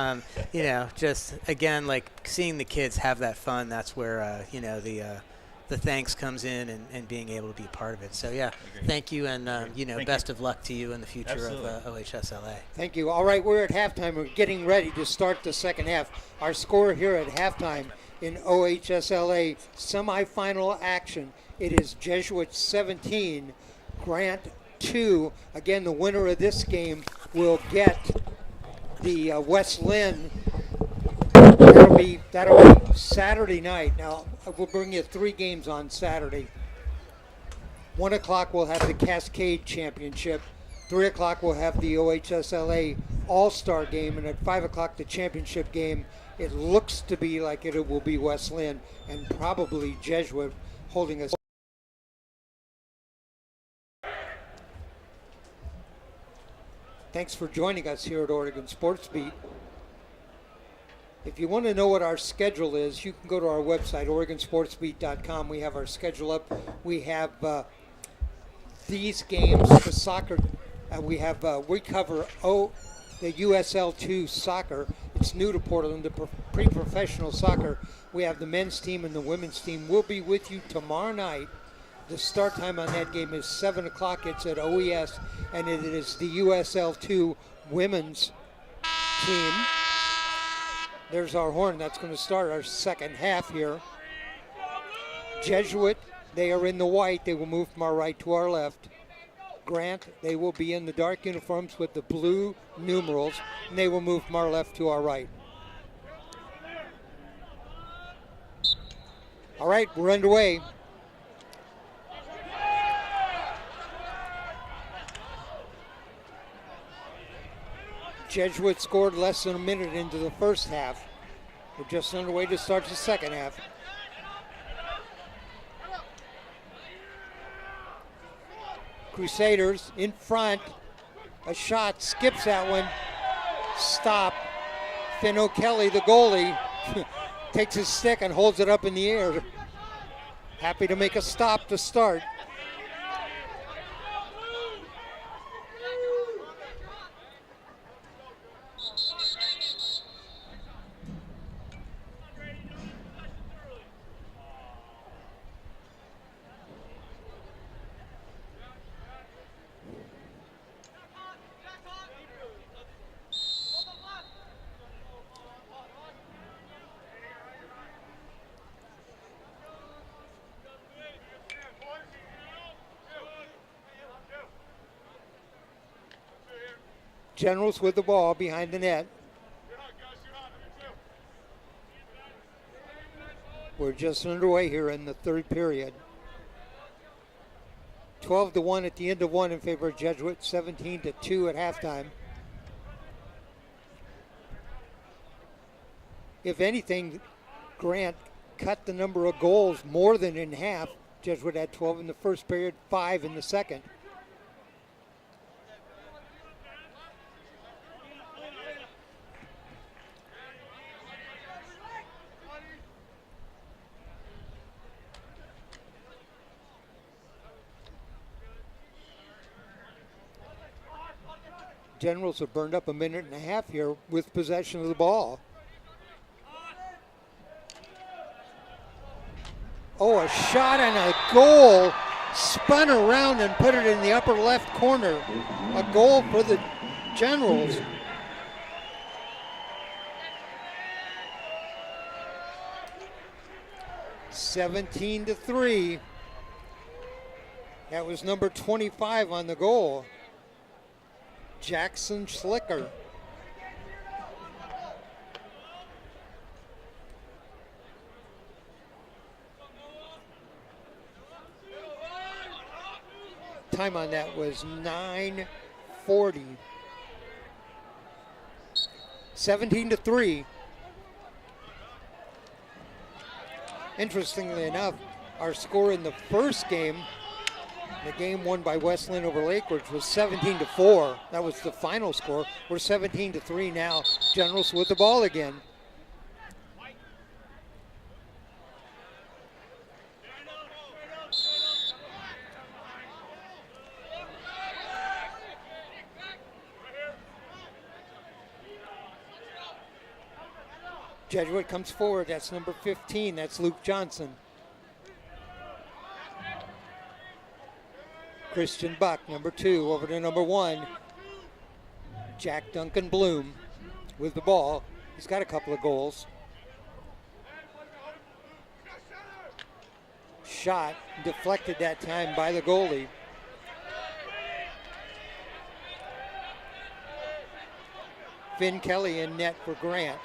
just again, like seeing the kids have that fun. That's where the thanks comes in, and being able to be a part of it. So yeah, thank you, and best of luck to you in the future of OHSLA. Thank you. All right, we're at halftime. We're getting ready to start the second half. Our score here at halftime in OHSLA semifinal action, it is Jesuit 17, Grant 2. Again, the winner of this game will get the West Lynn. That'll be Saturday night. Now, we'll bring you 3 games on Saturday. 1 o'clock we'll have the Cascade Championship. 3 o'clock we'll have the OHSLA All-Star game, and at 5 o'clock the championship game. It looks to be like it will be West Lynn and probably Jesuit holding us. Thanks for joining us here at Oregon Sports Beat. If you want to know what our schedule is, you can go to our website, OregonSportsBeat.com. We have our schedule up. We have these games, the soccer We cover the USL2 soccer. It's new to Portland, the pre-professional soccer. We have the men's team and the women's team. We'll be with you tomorrow night. The start time on that game is 7 o'clock. It's at OES, and it is the USL2 women's team. There's our horn. That's going to start our second half here. Jesuit, they are in the white. They will move from our right to our left. Grant, they will be in the dark uniforms with the blue numerals, and they will move from our left to our right. All right, we're underway. Jesuit scored less than a minute into the first half. We're just underway to start the second half. Crusaders in front. A shot, skips that one. Stop. Finn O'Kelly, the goalie, takes his stick and holds it up in the air. Happy to make a stop to start. Generals with the ball behind the net. We're just underway here in the third period. 12-1 at the end of one in favor of Jesuit, 17-2 at halftime. If anything, Grant cut the number of goals more than in half. Jesuit had 12 in the first period, 5 in the second. Generals have burned up a minute and a half here with possession of the ball. Oh, a shot and a goal. Spun around and put it in the upper left corner. A goal for the Generals. (17-3). That was number 25 on the goal. Jackson Schlicker. Time on that was 9:40. 17-3. Interestingly enough, our score in the first game, the game won by Westland over Lakeridge, was 17-4. That was the final score. We're 17-3 now. Generals with the ball again. Jesuit comes forward. That's number 15. That's Luke Johnson. Christian Buck, number 2, over to number 1. Jack Duncan Bloom with the ball. He's got a couple of goals. Shot deflected that time by the goalie. Finn Kelly in net for Grant.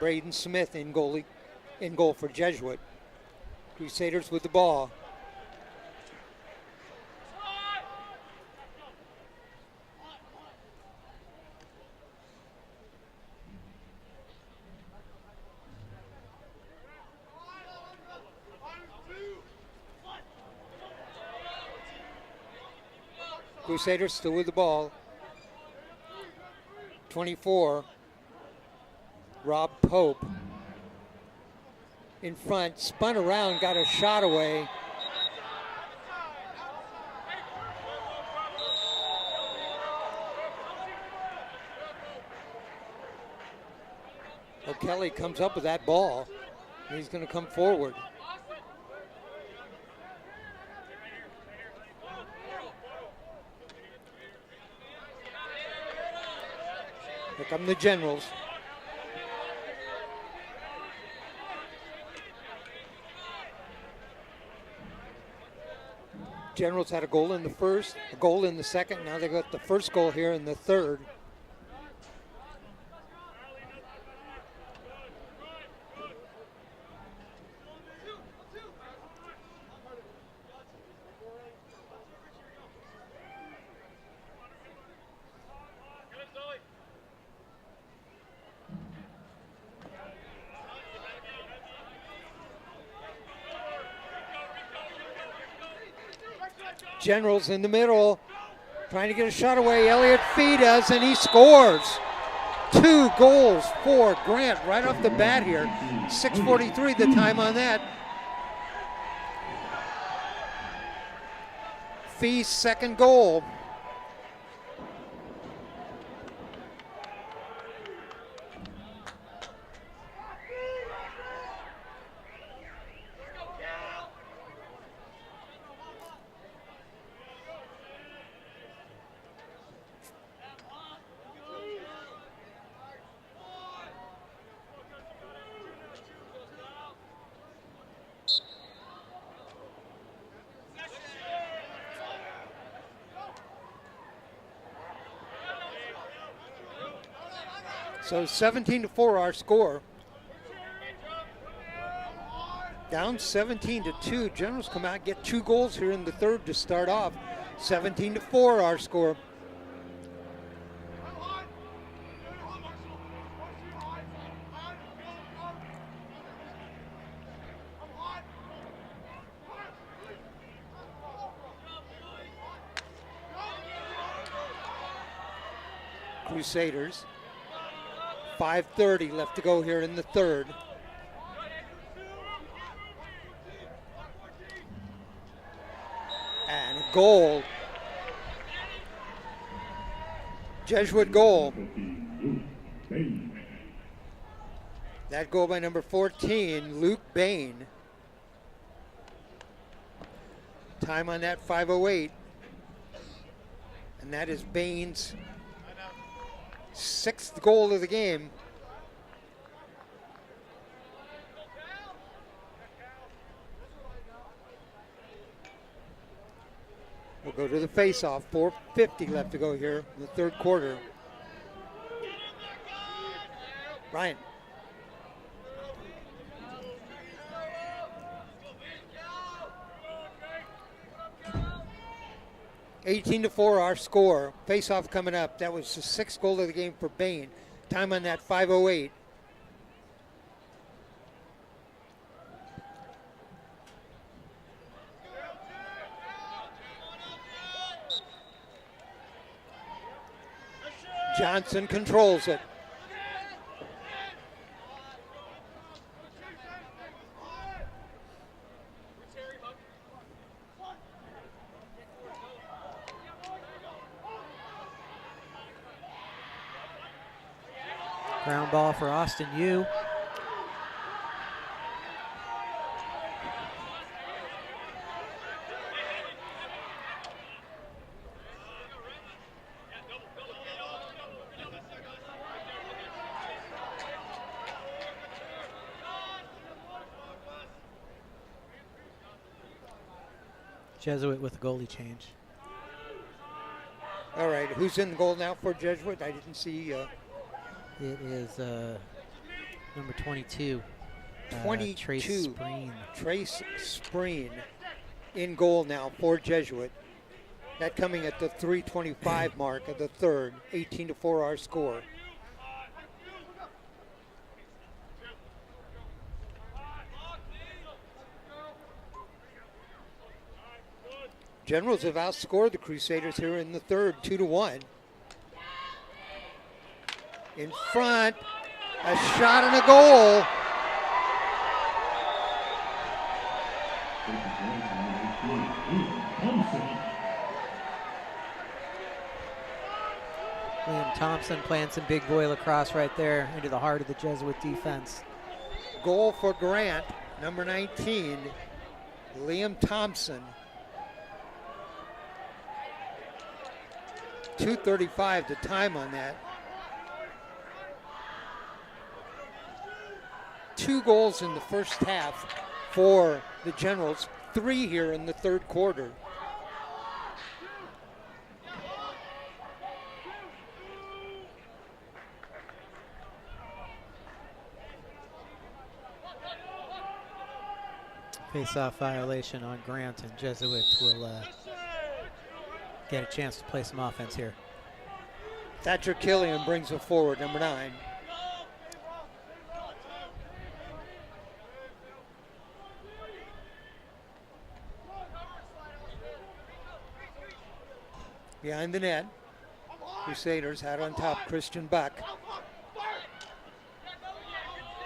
Braden Smith in goal for Jesuit. Crusaders with the ball. Crusaders still with the ball. 24. Rob Pope in front, spun around, got a shot away. Kelly comes up with that ball. He's going to come forward. Here come the Generals. Generals had a goal in the first, a goal in the second. Now they got the first goal here in the third. Generals in the middle, trying to get a shot away. Elliott Fee does, and he scores. 2 goals for Grant right off the bat here. 6:43 the time on that. Fee's second goal. So 17-4 our score. Down 17-2. Generals come out and get 2 goals here in the third to start off. 17-4 our score. Crusaders. 5:30 left to go here in the third. And a goal. Jesuit goal. That goal by number 14, Luke Bain. Time on that 5:08. And that is Bain's 6th goal of the game. We'll go to the face-off. 4:50 left to go here in the third quarter. Ryan. (18-4) our score. Face-off coming up. That was the 6th goal of the game for Bain. Time on that 5:08. Johnson controls it. Ground ball for Austin Yu. Jesuit with a goalie change. All right, who's in the goal now for Jesuit? I didn't see. It is number 22. 22. Trace Spreen. Trace Spreen in goal now for Jesuit. That coming at the 3:25 mark of the third. 18-4 our score. Generals have outscored the Crusaders here in the third, 2-1. In front, a shot and a goal. Liam Thompson playing some big boy lacrosse right there into the heart of the Jesuit defense. Goal for Grant, number 19, Liam Thompson. 2:35 the time on that. 2 goals in the first half for the Generals, 3 here in the third quarter. Face-off violation on Grant, and Jesuit will get a chance to play some offense here. Thatcher Killian brings it forward, number 9. Behind the net, Crusaders had on top Christian Buck.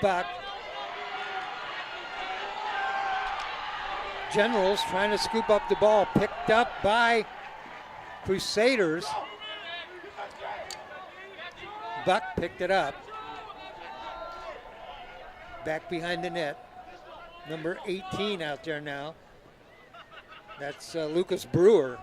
Buck. Generals trying to scoop up the ball, picked up by Crusaders. Buck picked it up. Back behind the net. Number 18 out there now. That's Lucas Brewer.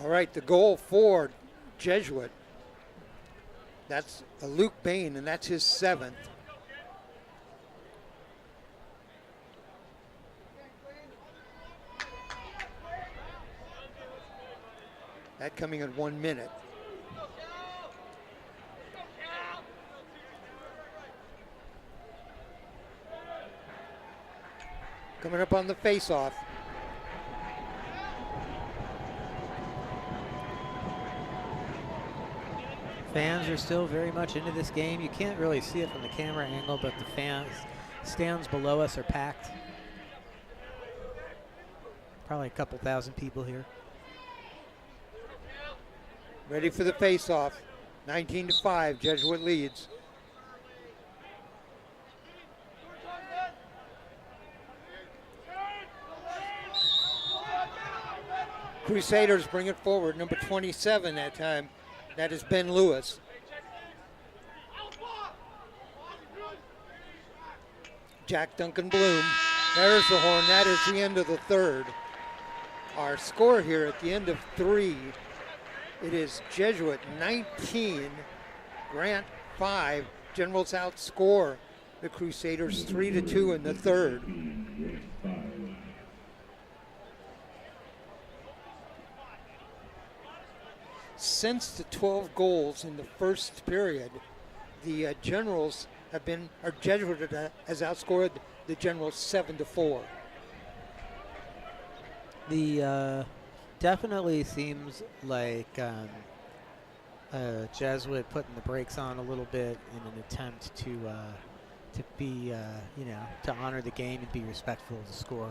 All right, the goal for Jesuit. That's Luke Bain, and that's his 7th. That coming in 1 minute. Coming up on the face-off. Fans are still very much into this game. You can't really see it from the camera angle, but the stands below us are packed. Probably a couple thousand people here. Ready for the face-off. 19-5, Jesuit leads. Crusaders bring it forward, number 27 that time. That is Ben Lewis. Jack Duncan Bloom. There's the horn. That is the end of the third. Our score here at the end of 3. It is Jesuit 19, Grant 5. Generals outscore the Crusaders 3-2 in the third. Since the 12 goals in the first period, the Generals have been, or Jesuit has outscored the Generals 7-4. The definitely seems like Jesuit putting the brakes on a little bit in an attempt to be, to honor the game and be respectful of the score.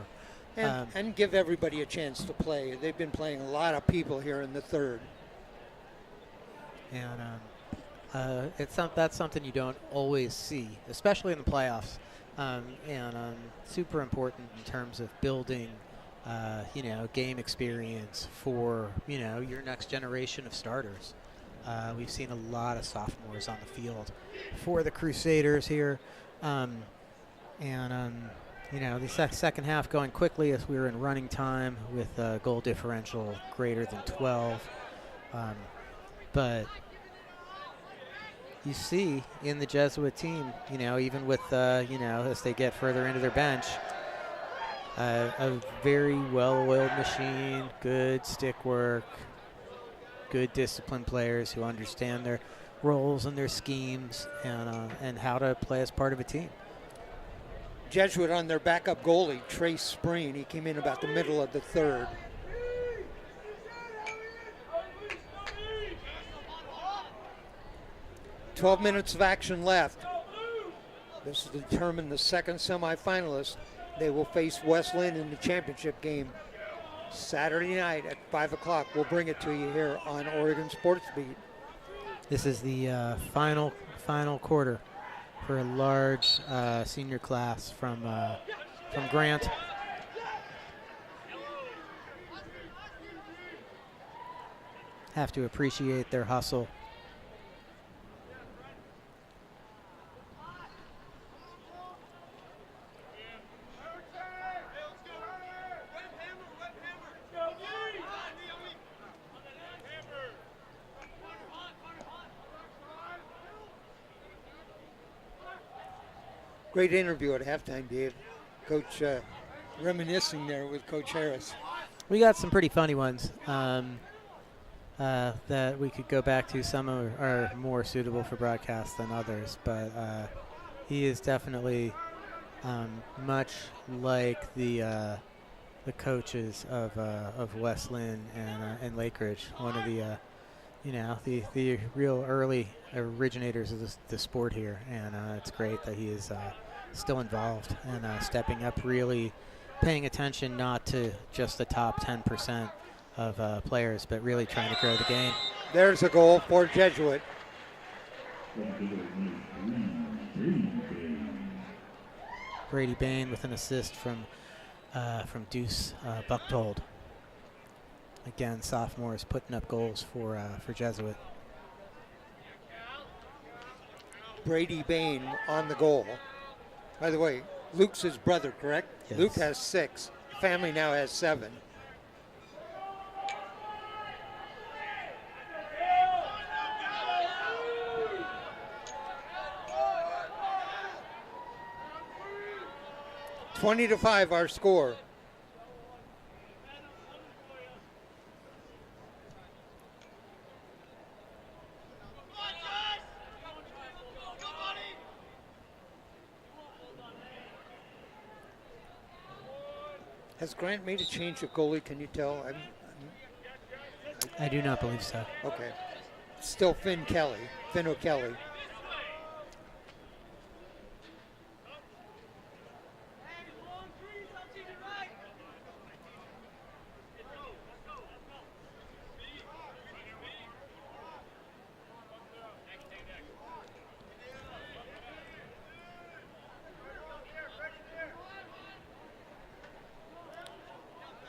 And give everybody a chance to play. They've been playing a lot of people here in the third. And that's something you don't always see, especially in the playoffs, super important in terms of building, game experience for, your next generation of starters. We've seen a lot of sophomores on the field for the Crusaders here, the second half going quickly as we were in running time with a goal differential greater than 12. But you see in the Jesuit team, even with, as they get further into their bench, a very well-oiled machine, good stick work, good disciplined players who understand their roles and their schemes and how to play as part of a team. Jesuit on their backup goalie, Trace Spreen. He came in about the middle of the third. "12 minutes of action left. This will determine the second semifinalist. They will face West Lynn in the championship game Saturday night at 5 o'clock. We'll bring it to you here on Oregon Sports Beat. This is the final quarter. for a large senior class from Grant. Have to appreciate their hustle. Great interview at halftime, Dave. Coach reminiscing there with Coach Harris. We got some pretty funny ones that we could go back to. Some are more suitable for broadcast than others, but he is definitely much like the coaches of West Lynn and Lake Ridge. One of the real early originators of the sport here, and it's great that he is still involved and stepping up, really paying attention not to just the top 10% of players, but really trying to grow the game. There's a goal for Jesuit. Brady Bain with an assist from Deuce Buchtold. Again, sophomores putting up goals for Jesuit. Brady Bain on the goal. By the way, Luke's his brother, correct? Yes. Luke has 6. Family now has 7. (20-5) our score. Has Grant made a change of goalie? Can you tell? I do not believe so. Okay. Still Finn O'Kelly.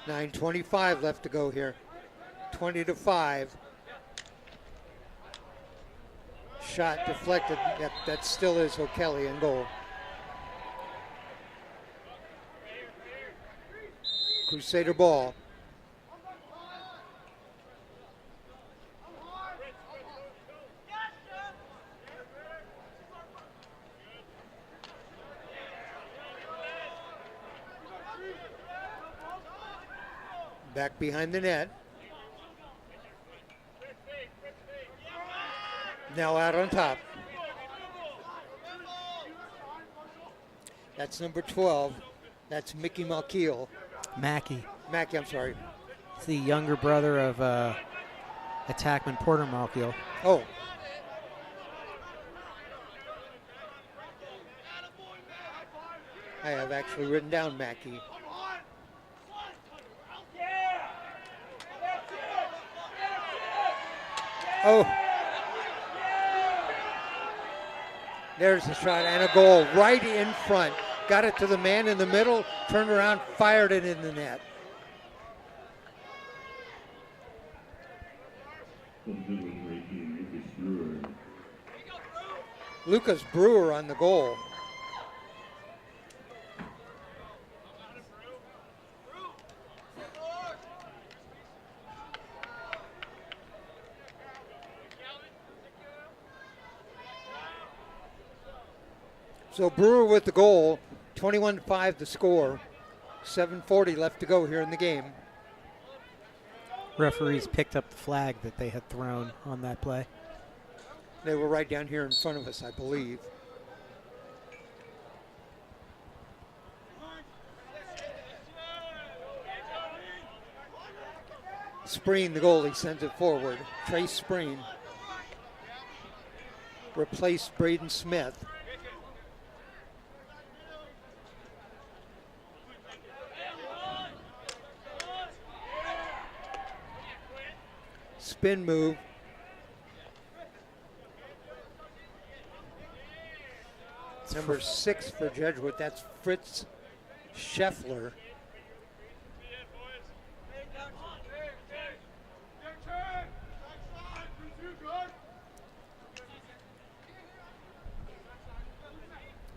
.25 left to go here. 20-5. Shot deflected. Yep, that still is O'Kelly in goal. Crusader ball. Back behind the net. Now out on top. That's number 12. That's Mickey Malkiel. Mackey, I'm sorry. it's the younger brother of attackman Porter Malkiel. Oh. I have actually written down Mackey. Oh. There's the shot and a goal right in front. Got it to the man in the middle, turned around, fired it in the net. Lucas Brewer on the goal. So Brewer with the goal, 21-5 the score, 7:40 left to go here in the game. Referees picked up the flag that they had thrown on that play. They were right down here in front of us, I believe. Spreen, the goalie, sends it forward. Trace Spreen replaced Braden Smith. Spin move. Number 6 for Jesuit, that's Fritz Scheffler.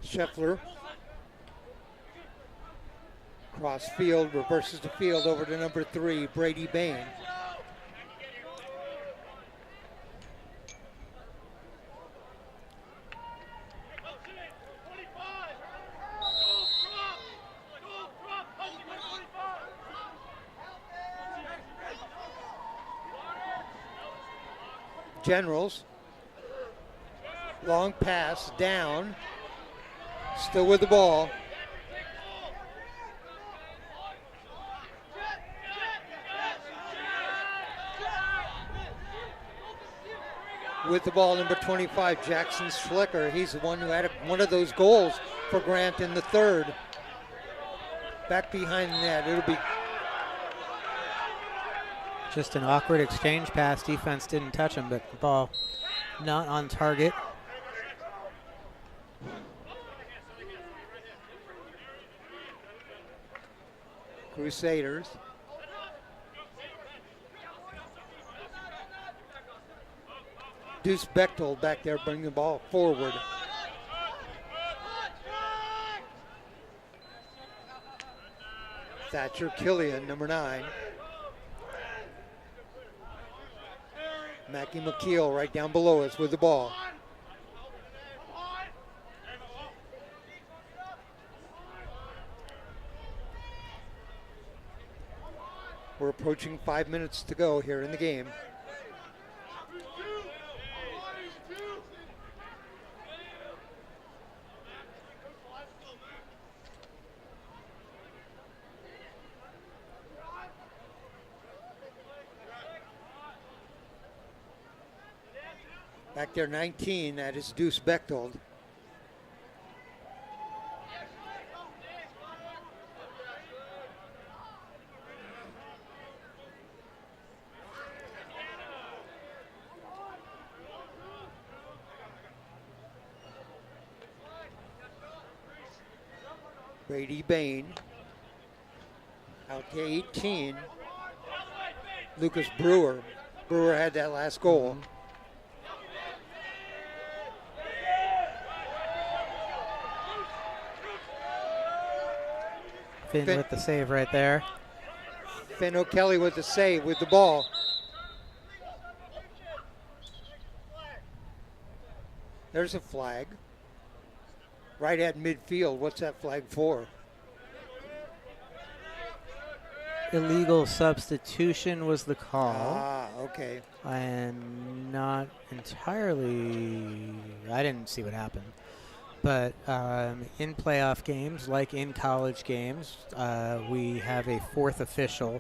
Scheffler. Cross field, reverses the field over to number 3, Brady Bain. Generals. Long pass down. Still with the ball. With the ball, number 25, Jackson Schlicker. He's the one who had one of those goals for Grant in the third. Back behind the net. It'll be just an awkward exchange pass. Defense didn't touch him, but the ball not on target. Crusaders. Deuce Bechtold back there bringing the ball forward. Thatcher Killian, number 9. Mackie McKeel right down below us with the ball. We're approaching 5 minutes to go here in the game. Back there, 19, that is Deuce Bechtold. Brady Bain. Out to 18. Lucas Brewer. Brewer had that last goal. Finn with the save right there. Finn O'Kelly with the save with the ball. There's a flag. Right at midfield. What's that flag for? Illegal substitution was the call. Ah, okay. And not entirely, I didn't see what happened. But in playoff games, like in college games, we have a fourth official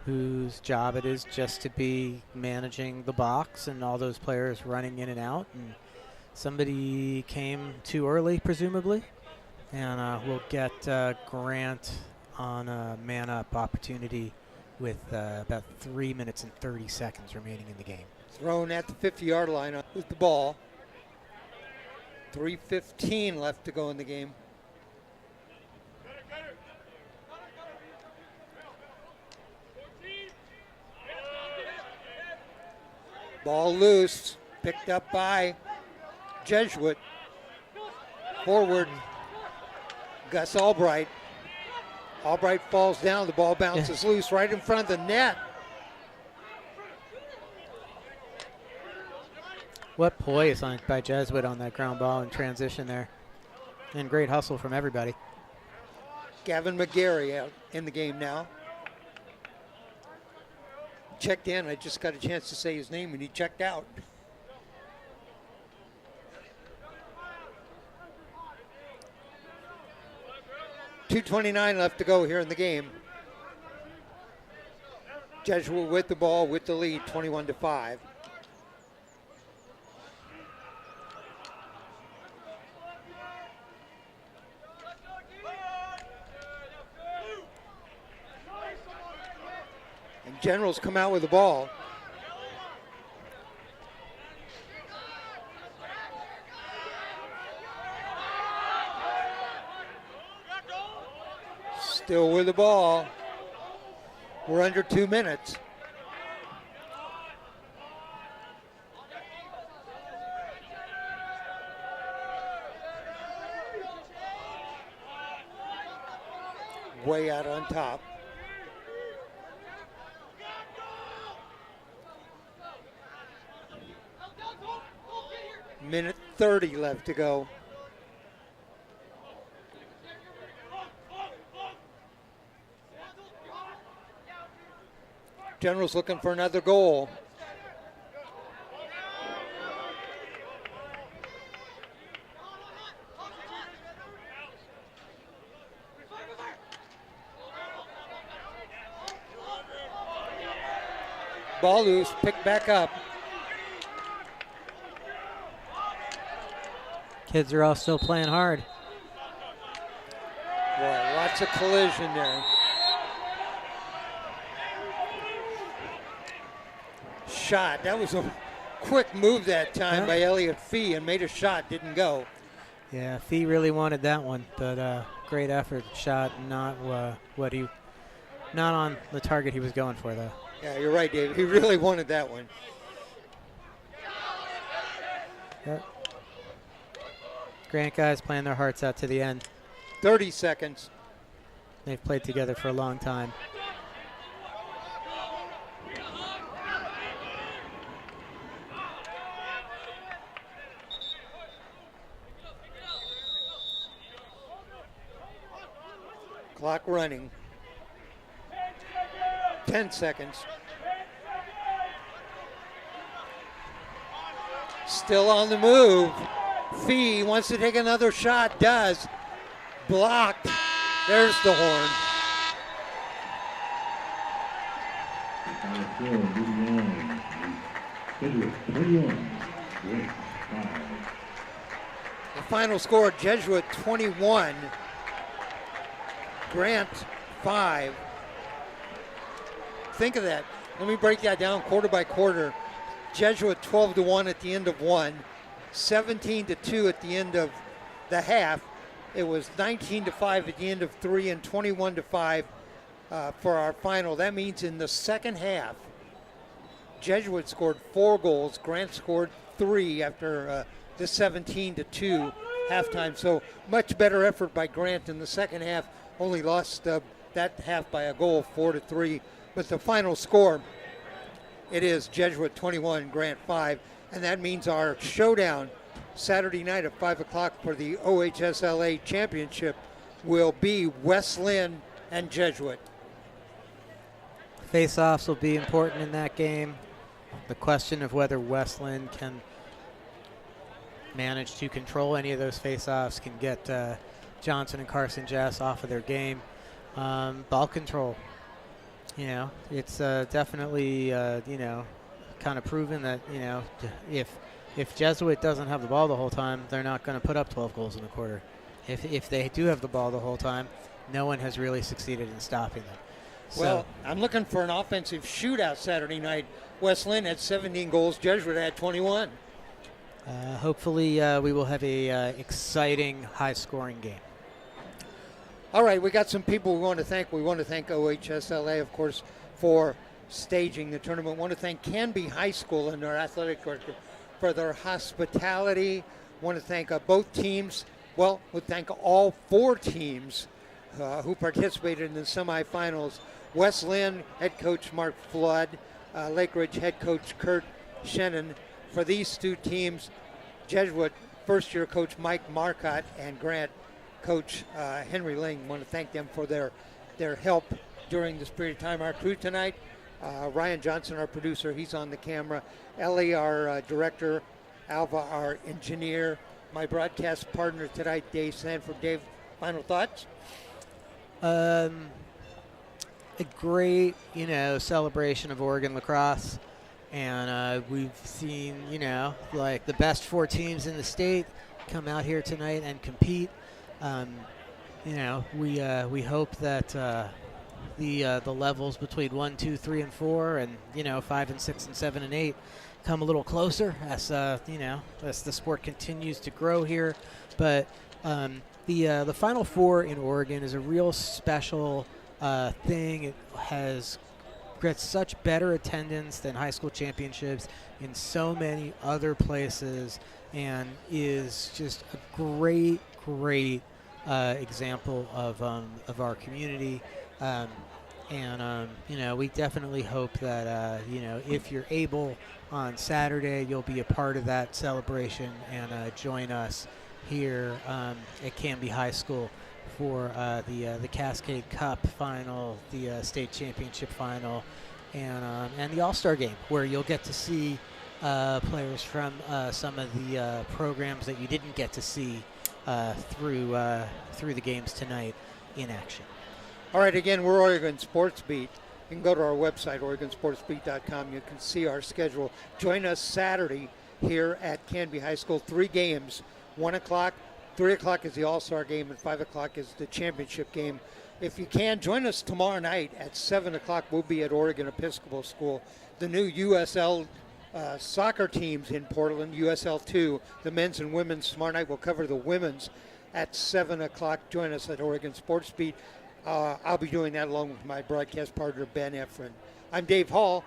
whose job it is just to be managing the box and all those players running in and out. And somebody came too early, presumably, and we'll get Grant on a man-up opportunity with about 3 minutes and 30 seconds remaining in the game. Thrown at the 50-yard line with the ball. 3:15 left to go in the game. Ball loose, picked up by Jesuit. Forward, Gus Albright. Albright falls down, the ball bounces loose right in front of the net. What poise by Jesuit on that ground ball in transition there. And great hustle from everybody. Gavin McGarry out in the game now. Checked in. I just got a chance to say his name and he checked out. .229 left to go here in the game. Jesuit with the ball, with the lead, 21-5. And Generals come out with the ball. still with the ball. We're under 2 minutes. Way out on top. Minute 30 left to go. General's looking for another goal. Ball loose, picked back up. Kids are all still playing hard. Boy, lots of collision there. Shot. That was a quick move that time by Elliot Fee and made a shot, didn't go. Yeah, Fee really wanted that one, but great effort. Shot not not on the target he was going for though. Yeah, you're right, Dave. He really wanted that one. Yep. Grant guys playing their hearts out to the end. 30 seconds. They've played together for a long time. Clock running. 10 seconds. Still on the move. Fee wants to take another shot, does. Blocked. There's the horn. The final score, Jesuit 21, Grant 5. Think of that. Let me break that down quarter by quarter. Jesuit 12-1 at the end of one, 17-2 at the end of the half. It was 19-5 at the end of three and 21-5 for our final. That means in the second half, Jesuit scored 4 goals. Grant scored 3 after the 17-2 halftime. So much better effort by Grant in the second half. Only lost that half by a goal, 4-3. But the final score, it is Jesuit 21, Grant 5. And that means our showdown Saturday night at 5 o'clock for the OHSLA championship will be West Lynn and Jesuit. Face-offs will be important in that game. The question of whether West Lynn can manage to control any of those face-offs can get Johnson and Carson Jess off of their game. Ball control, it's definitely, kind of proven that, if Jesuit doesn't have the ball the whole time, they're not going to put up 12 goals in a quarter. If they do have the ball the whole time, no one has really succeeded in stopping them. Well, I'm looking for an offensive shootout Saturday night. West Lynn had 17 goals. Jesuit had 21. Hopefully we will have a exciting, high-scoring game. All right, we got some people we want to thank. We want to thank OHSLA, of course, for staging the tournament. We want to thank Canby High School and their athletic director for their hospitality. We want to thank both teams. Well, we thank all 4 teams who participated in the semifinals. West Lynn head coach Mark Flood, Lake Ridge head coach Kurt Shannon. For these 2 teams, Jesuit first-year coach Mike Marcotte and Grant coach Henry Ling. Want to thank them for their help during this period of time. Our crew tonight, Ryan Johnson, our producer, he's on the camera. Ellie, our director. Alva, our engineer. My broadcast partner tonight, Dave Sanford. Dave, final thoughts? A great, celebration of Oregon lacrosse. And we've seen, like the best 4 teams in the state come out here tonight and compete. We hope that the levels between 1, 2, 3, and 4, and 5 and 6 and 7 and 8 come a little closer as as the sport continues to grow here. But the Final Four in Oregon is a real special thing. It gets such better attendance than high school championships in so many other places, and is just a great example of our community. We definitely hope that if you're able on Saturday, you'll be a part of that celebration and join us here at Canby High School for the Cascade Cup final, the state championship final, and the All-Star game, where you'll get to see players from some of the programs that you didn't get to see through the games tonight in action. All right, again, we're Oregon Sports Beat. You can go to our website, OregonSportsBeat.com. You can see our schedule. Join us Saturday here at Canby High School. 3 games, 1 o'clock, 3 o'clock is the All-Star game, and 5 o'clock is the championship game. If you can, join us tomorrow night at 7 o'clock. We'll be at Oregon Episcopal School. The new USL soccer teams in Portland, USL 2, the men's and women's. Tomorrow night we'll cover the women's at 7 o'clock. Join us at Oregon Sports Beat. I'll be doing that along with my broadcast partner, Ben Efren. I'm Dave Hall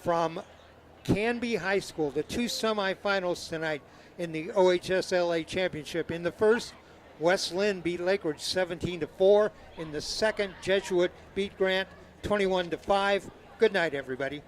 from Canby High School. The 2 semifinals tonight in the OHSLA Championship. In the first, West Lynn beat Lakeridge 17-4. In the second, Jesuit beat Grant 21-5. Good night, everybody.